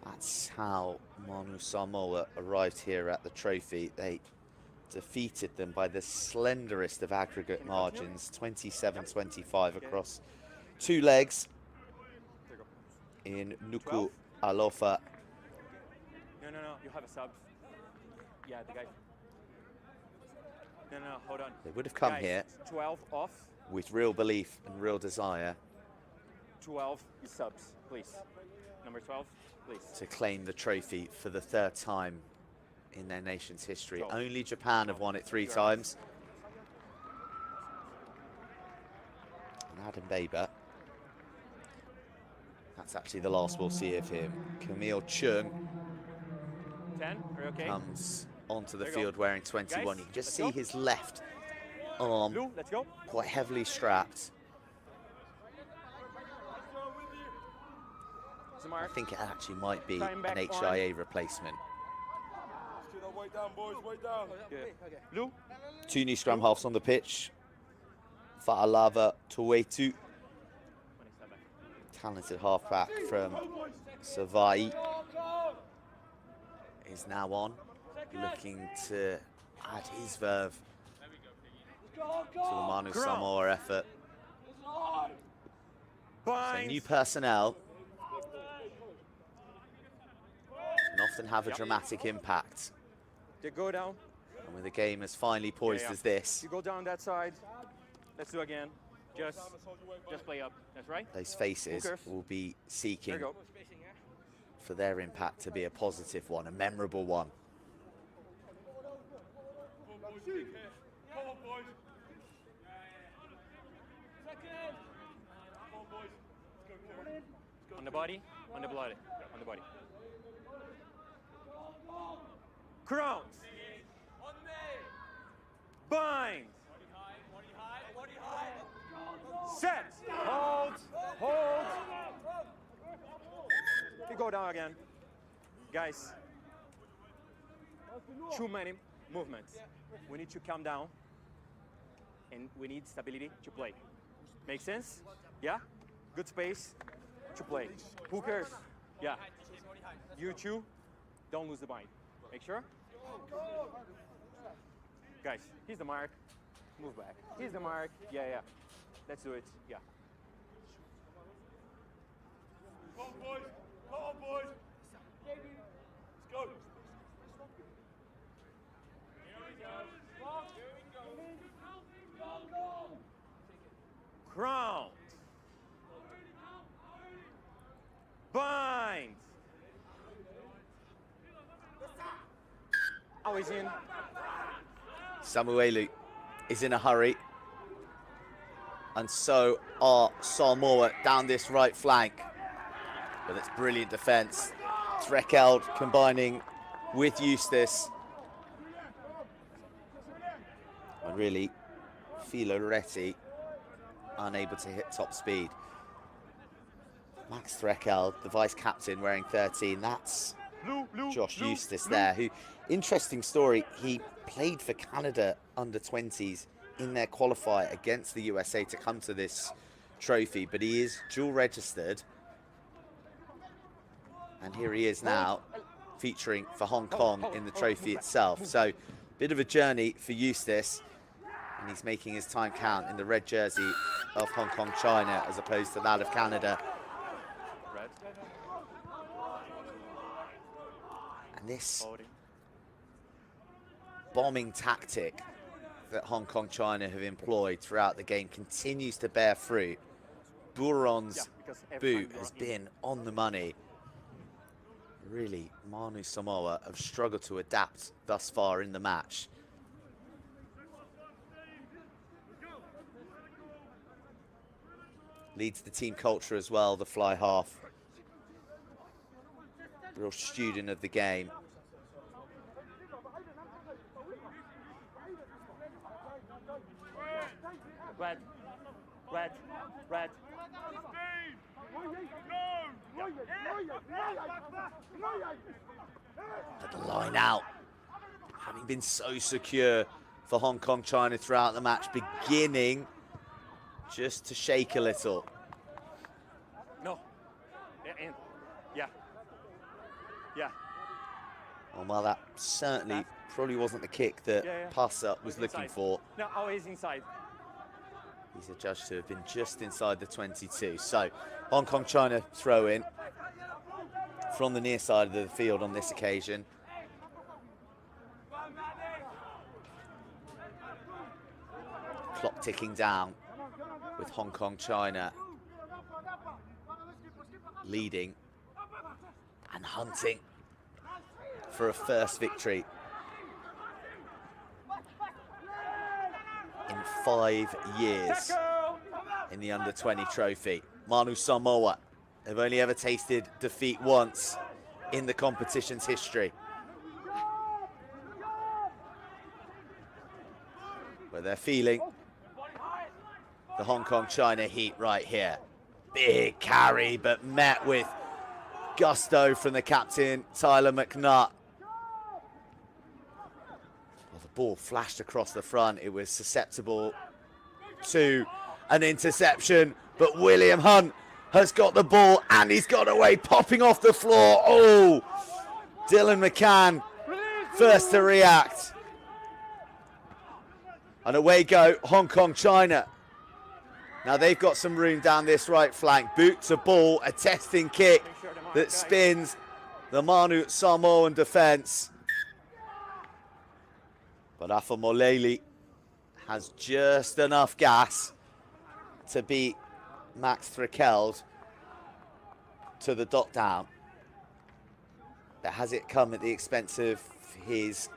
That's how Manu Samoa arrived here at the trophy. They defeated them by the slenderest of aggregate margins, 27-25 across 2 legs in Nuku Alofa. No, you have a sub. Yeah, the guy. No, hold on. They would have come guys, here 12 off. with real belief and real desire 12 is subs, please. Number 12, please. to claim the trophy for the 3rd time in their nation's history. 12. Only Japan have won it 3 times. And Adam Baber, that's actually the last we'll see of him. Camille Chung 10, are you okay? comes onto the There you field go. wearing 21. Guys, You can just let's see go. his left arm Blue, let's go. quite heavily strapped. I Samar, think it actually might be Time back an HIA replacement. Way down, boys, way down. Blue, 2 new scrum halves on the pitch. Fa'alava Towetu, 27. talented halfback from Savai, is now on, looking to add his verve to the Manu Samoa effort. So Binds. new personnel can often have a dramatic impact. They go down. And when the game is finally poised Yeah. as this, You go down that side. Let's do again. Just play up. That's right. those faces Hookers. will be There seeking you go. for their impact to be a positive one, a memorable one. Come on, boys. On the body, on the blood, on the body. Crowns. Bind. Set. Hold. Hold. You go down again. Guys, too many movements. We need to calm down and we need stability to play. Make sense? Yeah? Good space to play. Who cares? Yeah. You two, don't lose the bind. Make sure. Guys, here's the mark. Move back. Here's the mark. Yeah. Let's do it. Yeah. Come on, boys. Come on, boys. Let's go. Crown. Bind. Always in. Samuelu is in a hurry, and so are Samoa down this right flank. But it's brilliant defence. Threkeld combining with Eustace. And really, Filoretti unable to hit top speed. Max Threkeld, the vice captain, wearing 13. That's Josh Eustace there, who, interesting story, he played for Canada under-20s in their qualifier against the USA to come to this trophy, but he is dual registered. And here he is now, featuring for Hong Kong in the trophy itself. So, bit of a journey for Eustace, and he's making his time count in the red jersey of Hong Kong, China, as opposed to that of Canada. Red. And this Holding. bombing tactic that Hong Kong, China have employed throughout the game continues to bear fruit. Buron's Because every boot time has they're in. been on the money. Really, Manu Samoa have struggled to adapt thus far in the match. Leads the team culture as well, the fly half. Real student of the game. Red. Red. Red. But the line out, having been so secure for Hong Kong, China throughout the match, beginning just to shake a little. No. In. Yeah. Yeah. Well, that certainly probably wasn't the kick that Passer was looking for. No, always inside. He's adjudged to have been just inside the 22. So Hong Kong China throw in from the near side of the field on this occasion. Clock ticking down with Hong Kong China leading and hunting for a first victory in 5 years in the under-20 trophy. Manu Samoa have only ever tasted defeat once in the competition's history, where they're feeling the Hong Kong China heat right here. Big carry, but met with gusto from the captain, Tyler McNutt. Well, the ball flashed across the front. It was susceptible to an interception, but William Hunt has got the ball and he's got away, popping off the floor. Oh, Dylan McCann first to react. And away go Hong Kong China. Now they've got some room down this right flank. Boot to ball, a testing kick that spins the Manu Samoan defence. But Afa Moleli has just enough gas to beat Max Threkeld to the dot down. But has it come at the expense of his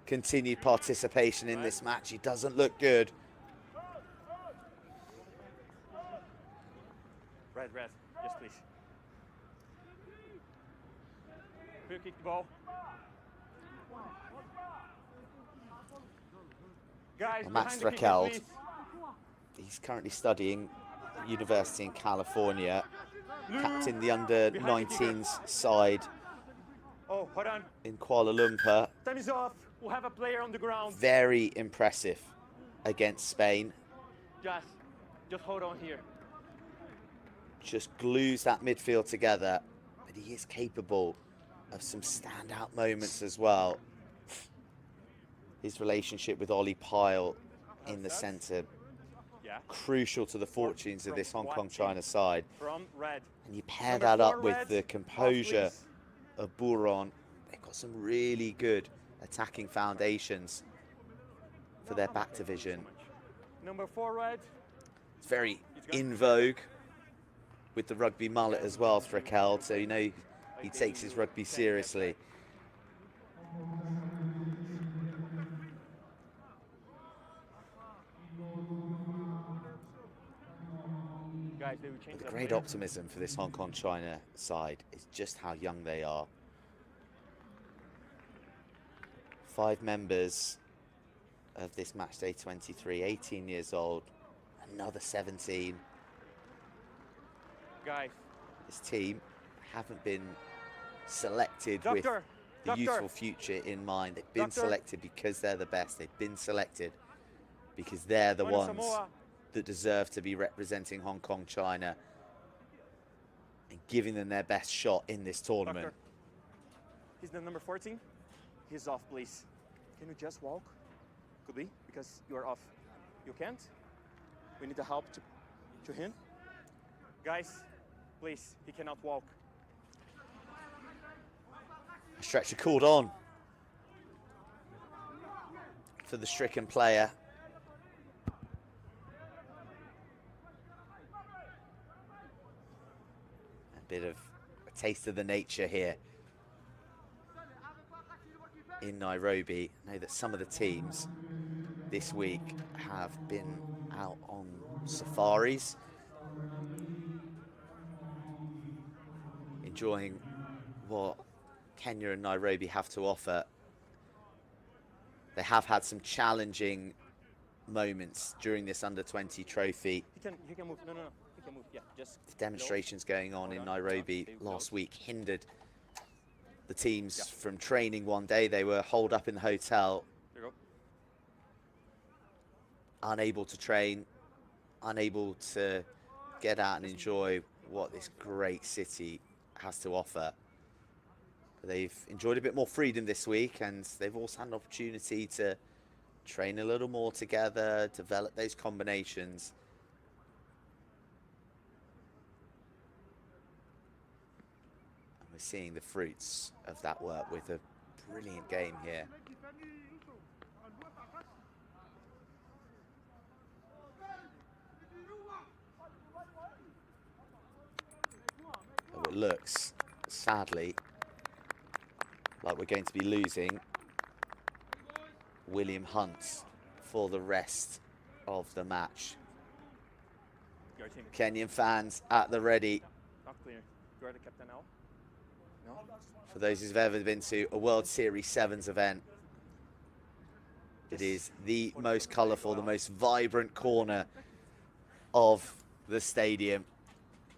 continued participation in this match? He doesn't look good. Red, yes please. Free kick the ball. Guys, Max Threkeld, he's currently studying at university in California, captain the under-19s side in Kuala Lumpur. Time is off. We'll have a player on the ground. Very impressive against Spain. Just hold on here. Just glues that midfield together, but he is capable of some standout moments as well. His relationship with Ollie Pyle in the centre, crucial to the fortunes of this Hong Kong China side. And you pair that up with the composure of Buron. They've got some really good attacking foundations for their back division. Number 4, Red. It's very in vogue with the rugby mullet as well, Threkeld, so you know he takes his rugby seriously. Guys, they will change The great optimism for this Hong Kong China side is just how young they are. 5 members of this match day 23, 18 years old, another 17. Guys, this team haven't been selected with the youthful future in mind. They've been selected because they're the best. They've been selected because they're the ones that deserve to be representing Hong Kong China and giving them their best shot in this tournament. He's the number 14. He's off, please. Can you just walk? Could be, because you're off. You can't? We need the help to him. Guys, please, he cannot walk. A stretcher called on for the stricken player. A bit of a taste of the nature here in Nairobi. I know that some of the teams this week have been out on safaris, enjoying what Kenya and Nairobi have to offer. They have had some challenging moments during this under-20 trophy. He can move. No. He can move. Yeah, just. The demonstrations going on in Nairobi last week hindered the teams from training one day. They were holed up in the hotel, There you go. unable to train, unable to get out and enjoy what this great city has to offer. They've enjoyed a bit more freedom this week, and they've also had an opportunity to train a little more together, develop those combinations. And we're seeing the fruits of that work with a brilliant game here. So it looks, sadly, like we're going to be losing William Hunt for the rest of the match. Kenyan fans at the ready. Not clear. You are the captain now? No? For those who've ever been to a World Series Sevens event, it is the most colourful, the most vibrant corner of the stadium.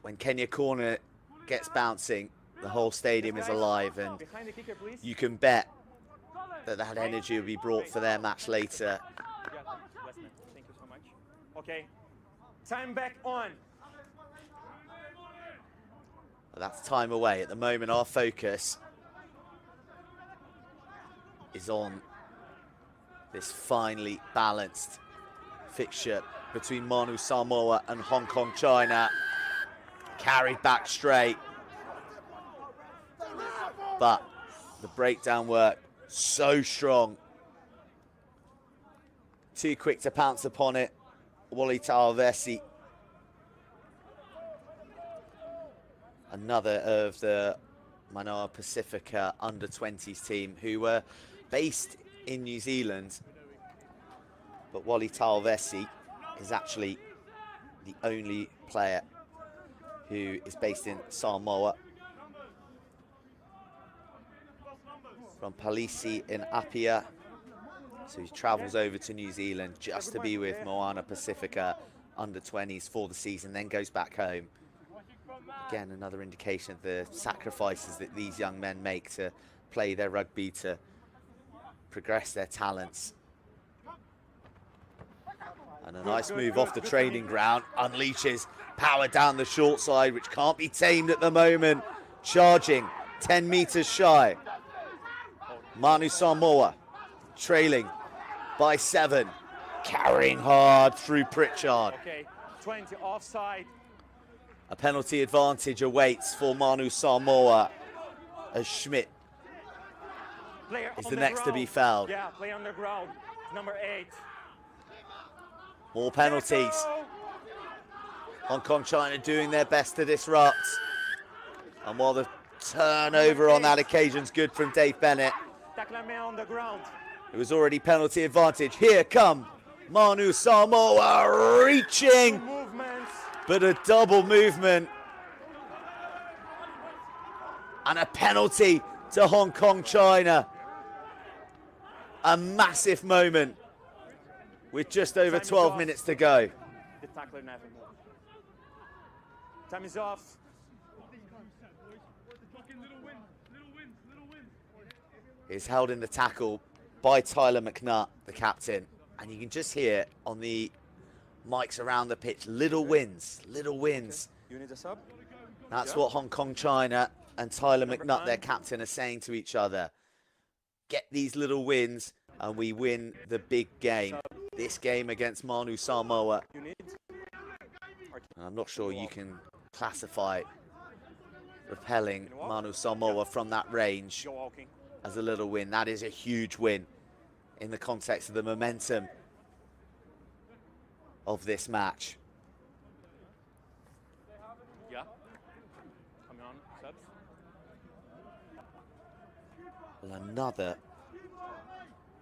When Kenya corner gets bouncing, the whole stadium is alive, and Behind the kicker, please. you can bet that that energy will be brought for their match later. Yeah, last man. Thank you so much. Okay. Time back on. That's time away. At the moment, our focus is on this finely balanced fixture between Manu Samoa and Hong Kong China. Carried back straight. But the breakdown work, so strong. Too quick to pounce upon it. Wally Talvesi. Another of the Manoa Pacifica under-20s team who were based in New Zealand. But Wally Talvesi is actually the only player who is based in Samoa. From Palisi in Apia. So he travels over to New Zealand just to be with Moana Pacifica under-20s for the season, then goes back home. Again, another indication of the sacrifices that these young men make to play their rugby, to progress their talents. And a nice move off the training ground, unleashes power down the short side, which can't be tamed at the moment. Charging, 10 meters shy. Manu Samoa trailing by 7, carrying hard through Pritchard. Okay, 20 offside. A penalty advantage awaits for Manu Samoa as Schmidt Player is on the next to be ground. fouled. Yeah, play on the ground. Number 8. More penalties. Hong Kong China doing their best to disrupt. And while the turnover on that occasion is good from Dave Bennett, Tackle man on the ground. it was already penalty advantage. Here come Manu Samoa reaching, Movements. but a double movement. And a penalty to Hong Kong China. A massive moment with just over 12 minutes to go. The tackler never moved. Time is off. Is held in the tackle by Tyler McNutt, the captain. And you can just hear on the mics around the pitch, little wins, little wins. You need a sub? That's Yeah. what Hong Kong China and Tyler Number McNutt, their 9. captain, are saying to each other. Get these little wins and we win the big game. This game against Manu Samoa. You need? And I'm not sure you can classify repelling Manu Samoa from that range Go walking. as a little win. That is a huge win in the context of the momentum of this match. Yeah. Coming on, subs. Well, another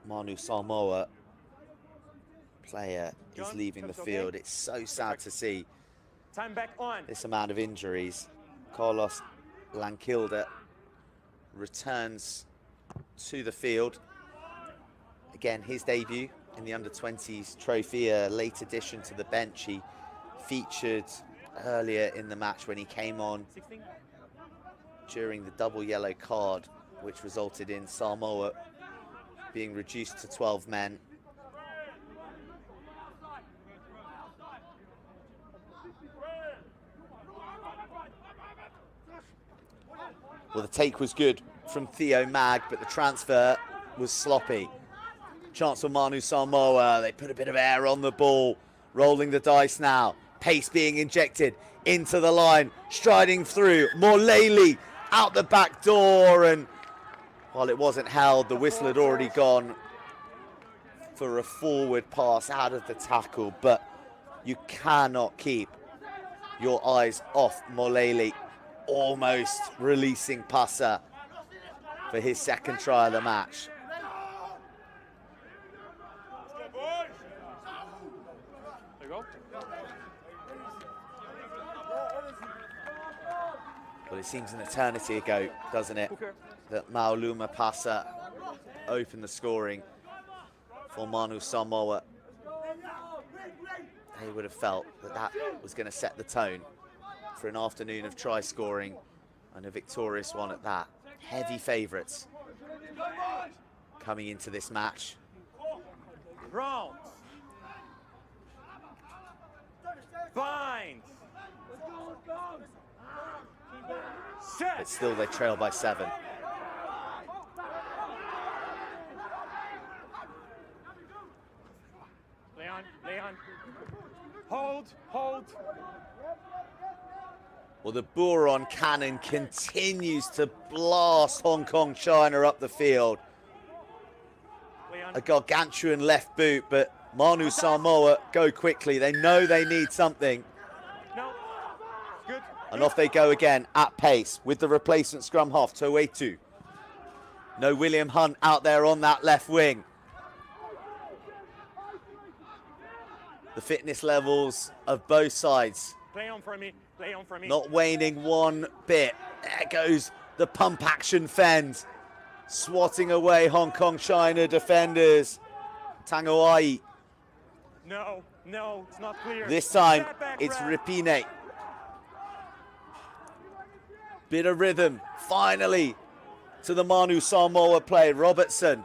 Manu Samoa player is John, leaving the subs okay? field. It's so sad to see Time back on. this amount of injuries. Carlos Lankilda returns to the field. Again, his debut in the under-20s trophy, a late addition to the bench. He featured earlier in the match when he came on 16. during the double yellow card, which resulted in Samoa being reduced to 12 men. Well, the take was good from Theo Mag, but the transfer was sloppy. Chance for Manu Samoa. They put a bit of air on the ball. Rolling the dice now. Pace being injected into the line. Striding through. Morlele out the back door. And while it wasn't held, the whistle had already gone for a forward pass out of the tackle. But you cannot keep your eyes off Morlele. Almost releasing Pasa for his second try of the match. There you go. Well, it seems an eternity ago, doesn't it, that Mauluma Pasa opened the scoring for Manu Samoa. They would have felt that that was going to set the tone for an afternoon of try scoring, and a victorious one at that. Heavy favourites coming into this match. Rounds. Bind. But still they trail by 7. Leon. Hold. Well, the Boron cannon continues to blast Hong Kong China up the field. A gargantuan left boot, but Manu Samoa go quickly. They know they need something. No. Good. And off they go again at pace with the replacement scrum half, Toetu. No William Hunt out there on that left wing. The fitness levels of both sides Play on for me. not waning one bit. There goes the pump action fend, swatting away Hong Kong China defenders. Tangoai. No, it's not clear. This time Step back, it's Brad. Rapine. Bit of rhythm finally to the Manu Samoa play. Robertson.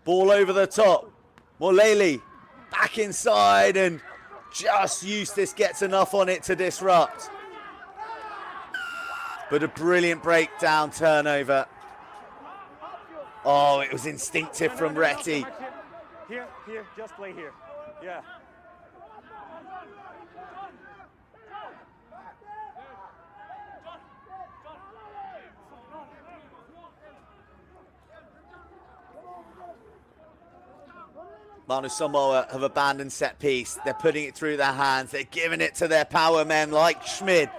Ball over the top. Morlele back inside, and just Eustace gets enough on it to disrupt. But a brilliant breakdown turnover. Oh, it was instinctive from Retty. Here, just play here. Yeah. Manu Samoa have abandoned set piece. They're putting it through their hands. They're giving it to their power men like Schmid.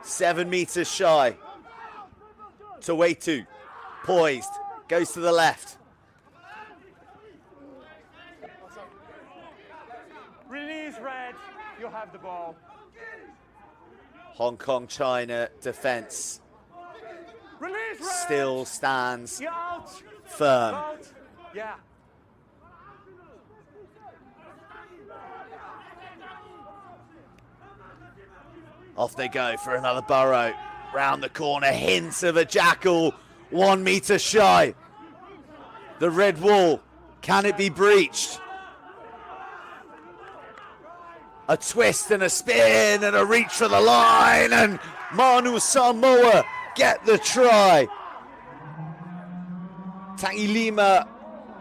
7 meters shy. Toetu, poised, goes to the left. Release, Red. You have the ball. Hong Kong China defense Release, Red. still stands You're out. firm. Out. Yeah. Off they go for another burrow. Round the corner, hints of a jackal. 1 meter shy. The red wall, can it be breached? A twist and a spin and a reach for the line, and Manu Samoa get the try. Tangilima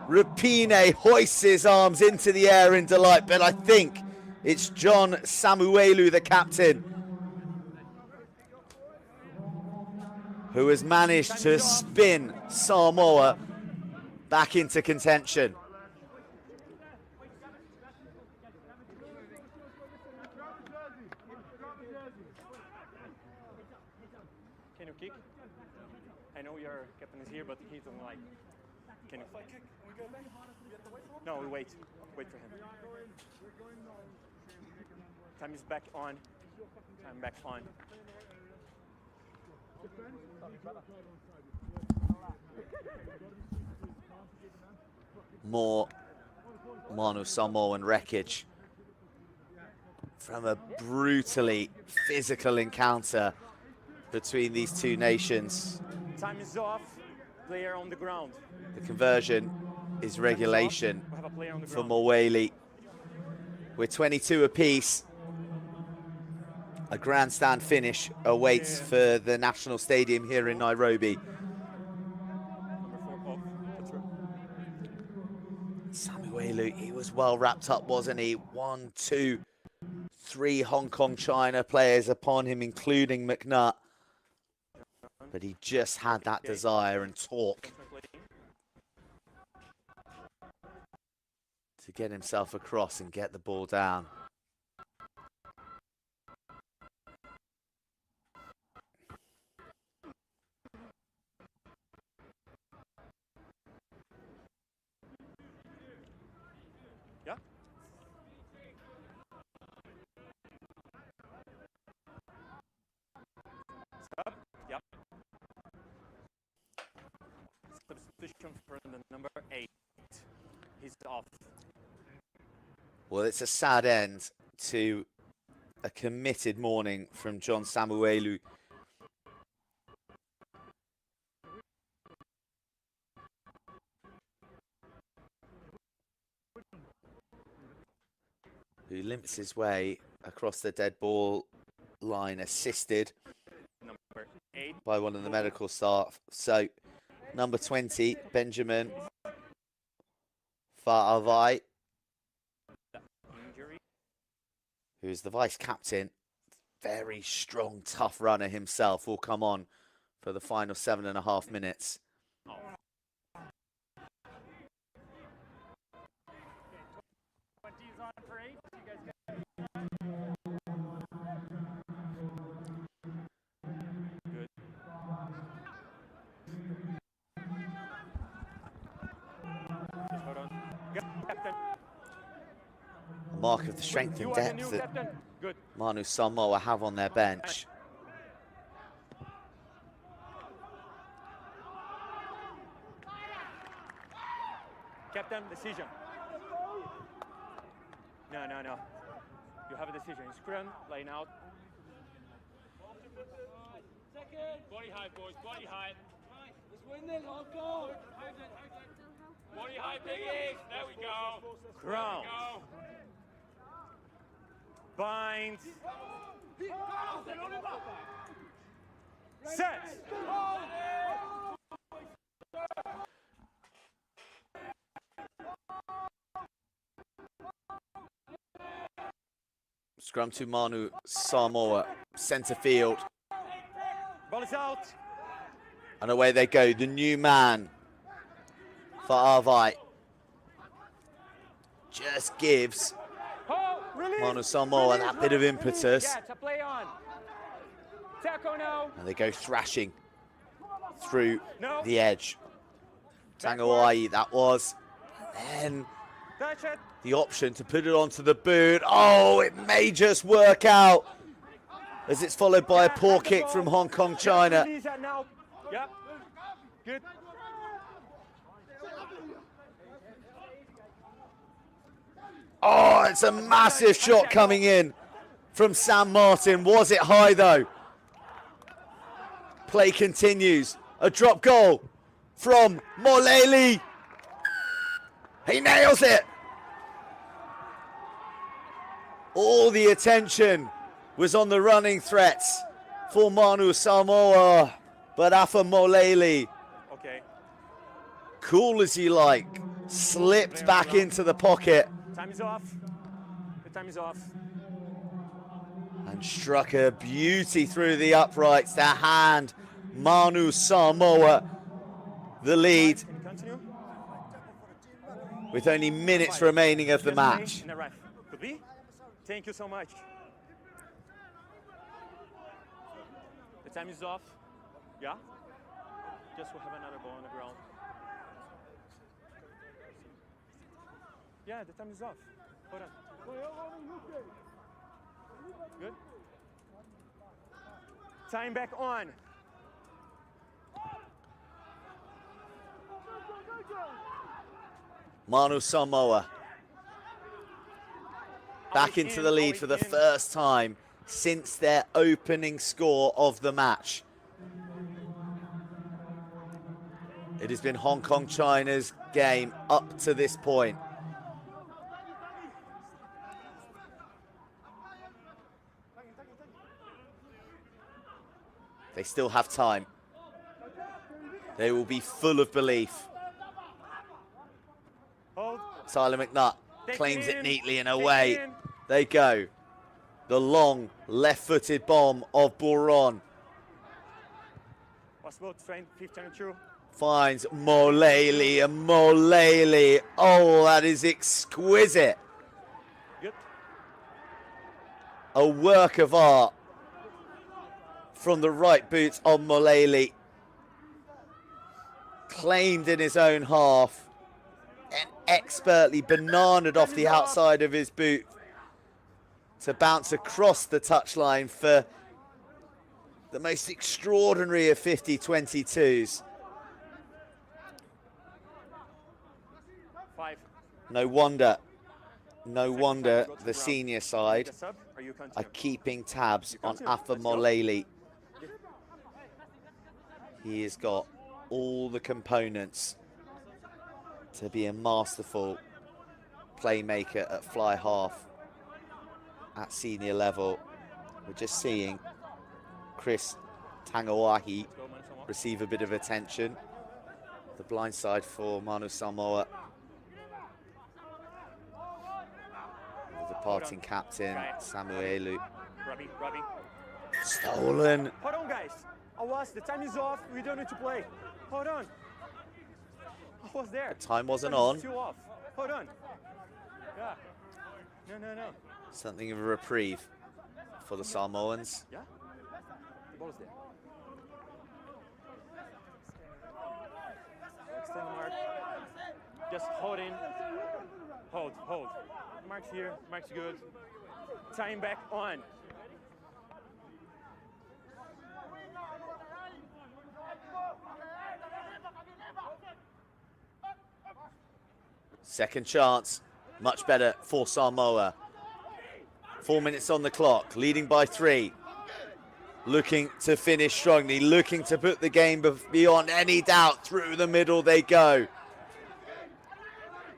Rapine hoists his arms into the air in delight, but I think it's John Samuelu, the captain, who has managed to spin Samoa back into contention. Can you kick? I know your captain is here, but he doesn't like. Can you? No, we wait. Wait for him. Time is back on. Time back on. More Manu Samoan wreckage from a brutally physical encounter between these two nations. Time is off. Player on the ground. The conversion is regulation We have a player on the for ground. Morwali. We're 22 apiece. A grandstand finish awaits for the National Stadium here in Nairobi. Number 4 off. That's right. Samuelu, he was well wrapped up, wasn't he? 1, 2, 3 Hong Kong China players upon him, including McNutt. But he just had that desire and torque to get himself across and get the ball down. Yeah. Stop. Yep. Substitution for the number 8. He's off. Well, it's a sad end to a committed morning from John Samuelu. Who limps his way across the dead ball line, assisted Number 8. by one of the medical staff. So, number 20, Benjamin Fa'avai, Injury. who is the vice captain. Very strong, tough runner himself, will come on for the final 7.5 minutes. Oh. Good. Just hold on. Captain. A mark of the strength You and are the new depth that captain. Good. Manu Samoa have on their bench. Captain, decision. No. You have a decision. Scrum, line out. Body height, boys, body height. Let's win this, Hong Kong. Body height, biggies. There we go. Ground. Bind. Set. Scrum to Manu Samoa, centre field. Ball is out. And away they go, the new man for Arvai. Just gives Oh, release. Manu Samoa that bit of impetus. Yeah, to play on. Tackle now. And they go thrashing through No. the edge. Tangawai, that was. And then Touch it. the option to put it onto the boot. Oh, it may just work out. As it's followed by a poor kick from Hong Kong China. Release that now. Yep. Good. Oh, it's a massive shot coming in from Sam Martin. Was it high though? Play continues. A drop goal from Moleli. He nails it. All the attention was on the running threats for Manu Samoa, but Afa Moleli, Okay. cool as you like, slipped back into the pocket Time is off. The time is off. and struck a beauty through the uprights to hand Manu Samoa the lead Can you continue? with only minutes remaining of the match. And the ref. Could be? Thank you so much. The time is off. Yeah? Just we'll have another ball on the ground. Yeah, the time is off. Hold on. Good. Time back on. Manu Samoa back into the lead for the first time since their opening score of the match. It has been Hong Kong China's game up to this point. They still have time. They will be full of belief. Hold. Tyler McNutt Take claims it in. neatly and Take away. in. They go. The long left-footed bomb of Boron Possible train 15-2. finds Molele, and Molele, oh, that is exquisite. Good. A work of art from the right boot of Molele. Claimed in his own half and expertly bananaed off the outside of his boot to bounce across the touchline for the most extraordinary of 50-22s. 5. No wonder the senior side Sub, or you are continue? keeping tabs on continue. Afa Let's go. Molele. He has got all the components to be a masterful playmaker at fly half at senior level. We're just seeing Chris Tangawahi Let's go, Manu Samoa. receive a bit of attention. The blind side for Manu Samoa. The departing captain, Samuelu. Rugby. Stolen. Hold on, guys. The time is off. We don't need to play. Hold on. I was there. Time wasn't Time is on. still off. Hold on. Yeah. No. Something of a reprieve for the Samoans. Yeah? The ball is there. Extend the mark. Just hold in. Hold. Mark's here. Mark's good. Time back on. Second chance, much better for Samoa. 4 minutes on the clock, leading by 3. Looking to finish strongly, looking to put the game beyond any doubt. Through the middle they go.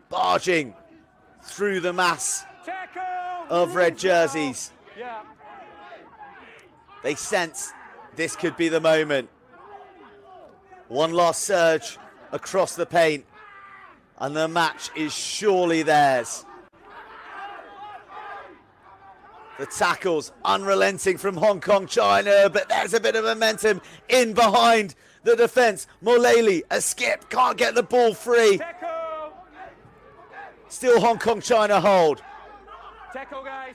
Barging through the mass Tackle! of red jerseys. Yeah. They sense this could be the moment. One last surge across the paint, and the match is surely theirs. The tackles unrelenting from Hong Kong, China, but there's a bit of momentum in behind the defense. Molele, a skip, can't get the ball free. Tackle! Still Hong Kong, China hold. Tackle, guys.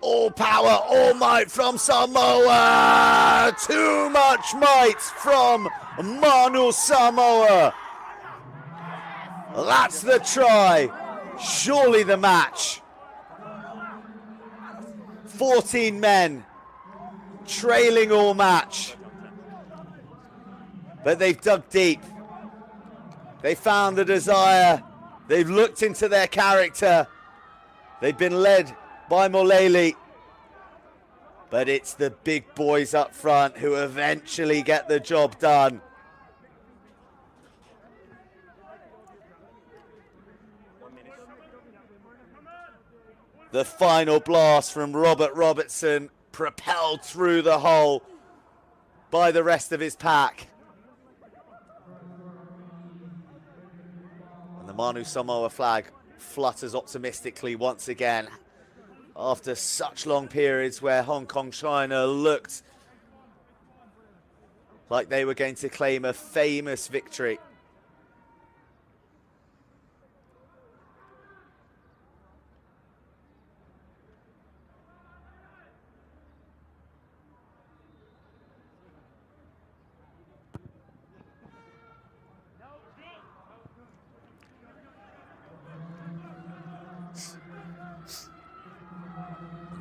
All power, all might from Samoa. Too much might from Manu Samoa. That's the try. Surely the match. 14 men trailing all match. But they've dug deep. They found the desire. They've looked into their character. They've been led by Molele. But it's the big boys up front who eventually get the job done. The final blast from Robert Robertson, propelled through the hole by the rest of his pack. And the Manu Samoa flag flutters optimistically once again after such long periods where Hong Kong, China looked like they were going to claim a famous victory.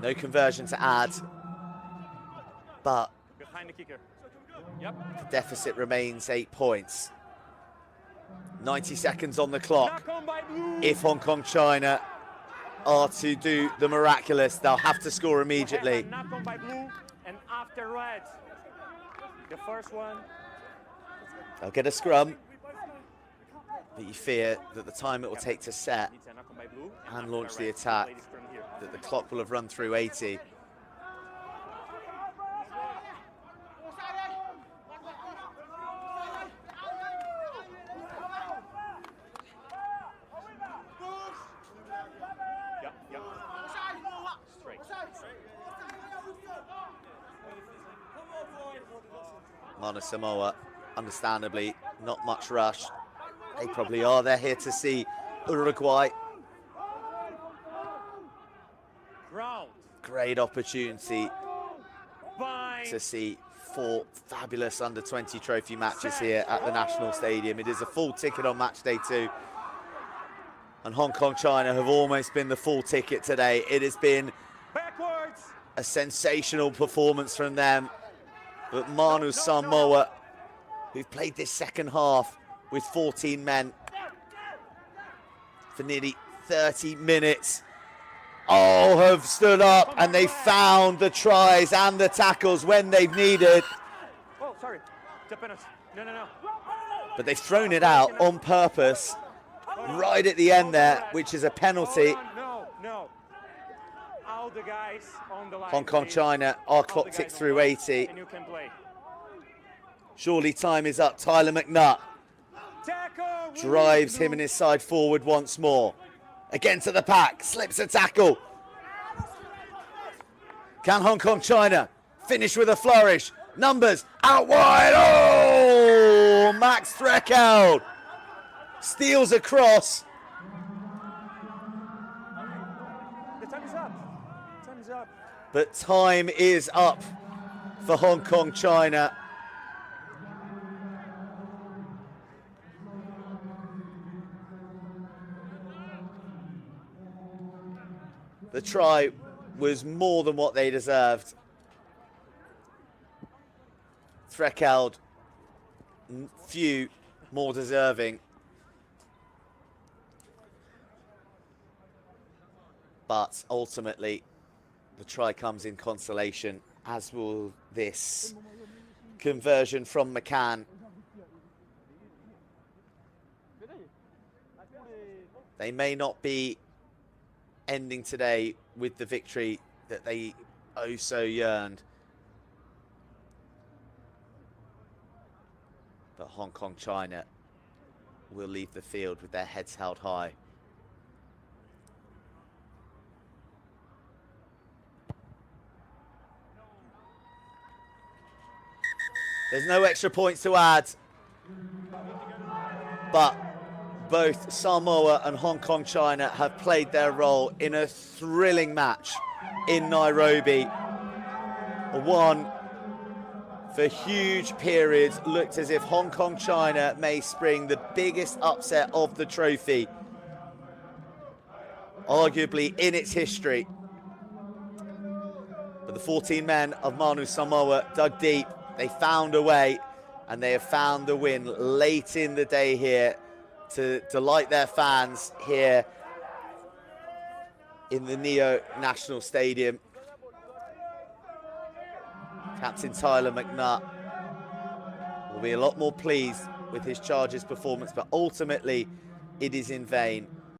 No conversion to add, but Behind the kicker. Yep. the deficit remains 8 points. 90 seconds on the clock. Knock on by blue. If Hong Kong, China are to do the miraculous, they'll have to score immediately. Knock on by blue and after red. The first one. They'll get a scrum, but you fear that the time it will take to set Needs a knock on by blue and after launch the red. attack, Play the scrum here. that the clock will have run through 80. Manu Samoa, understandably, not much rush. They probably are. They're here to see Uruguay. Ground. Great opportunity Bind. to see 4 fabulous under-20 trophy matches here at the National Stadium. It is a full ticket on match day 2. And Hong Kong China have almost been the full ticket today. It has been Backwards. a sensational performance from them. But Manu Samoa, who've played this second half with 14 men for nearly 30 minutes, have stood up and they found the tries and the tackles when they've needed. Oh, sorry. It's a penalty. No. But they've thrown it out on purpose right at the end there, which is a penalty. No. All the guys on the line. Hong Kong please. China, our All clock the ticks guys on through the line, 80. And you can play. Surely time is up. Tyler McNutt Tackle. drives him and his side forward once more. Again to the pack, slips a tackle. Can Hong Kong China finish with a flourish? Numbers out wide. Oh, Max Threckeld steals across. The time is up. Time is up. But time is up for Hong Kong China. The try was more than what they deserved. Threckeld, few more deserving. But ultimately, the try comes in consolation, as will this conversion from McCann. They may not be ending today with the victory that they oh so yearned. But Hong Kong China will leave the field with their heads held high. There's no extra points to add, but both Samoa and Hong Kong China have played their role in a thrilling match in Nairobi. One for huge periods looked as if Hong Kong China may spring the biggest upset of the trophy, arguably in its history. But the 14 men of Manu Samoa dug deep. They found a way, and they have found the win late in the day here to delight their fans here in the Neo National Stadium. Captain Tyler McNutt will be a lot more pleased with his Chargers performance, but ultimately it is in vain.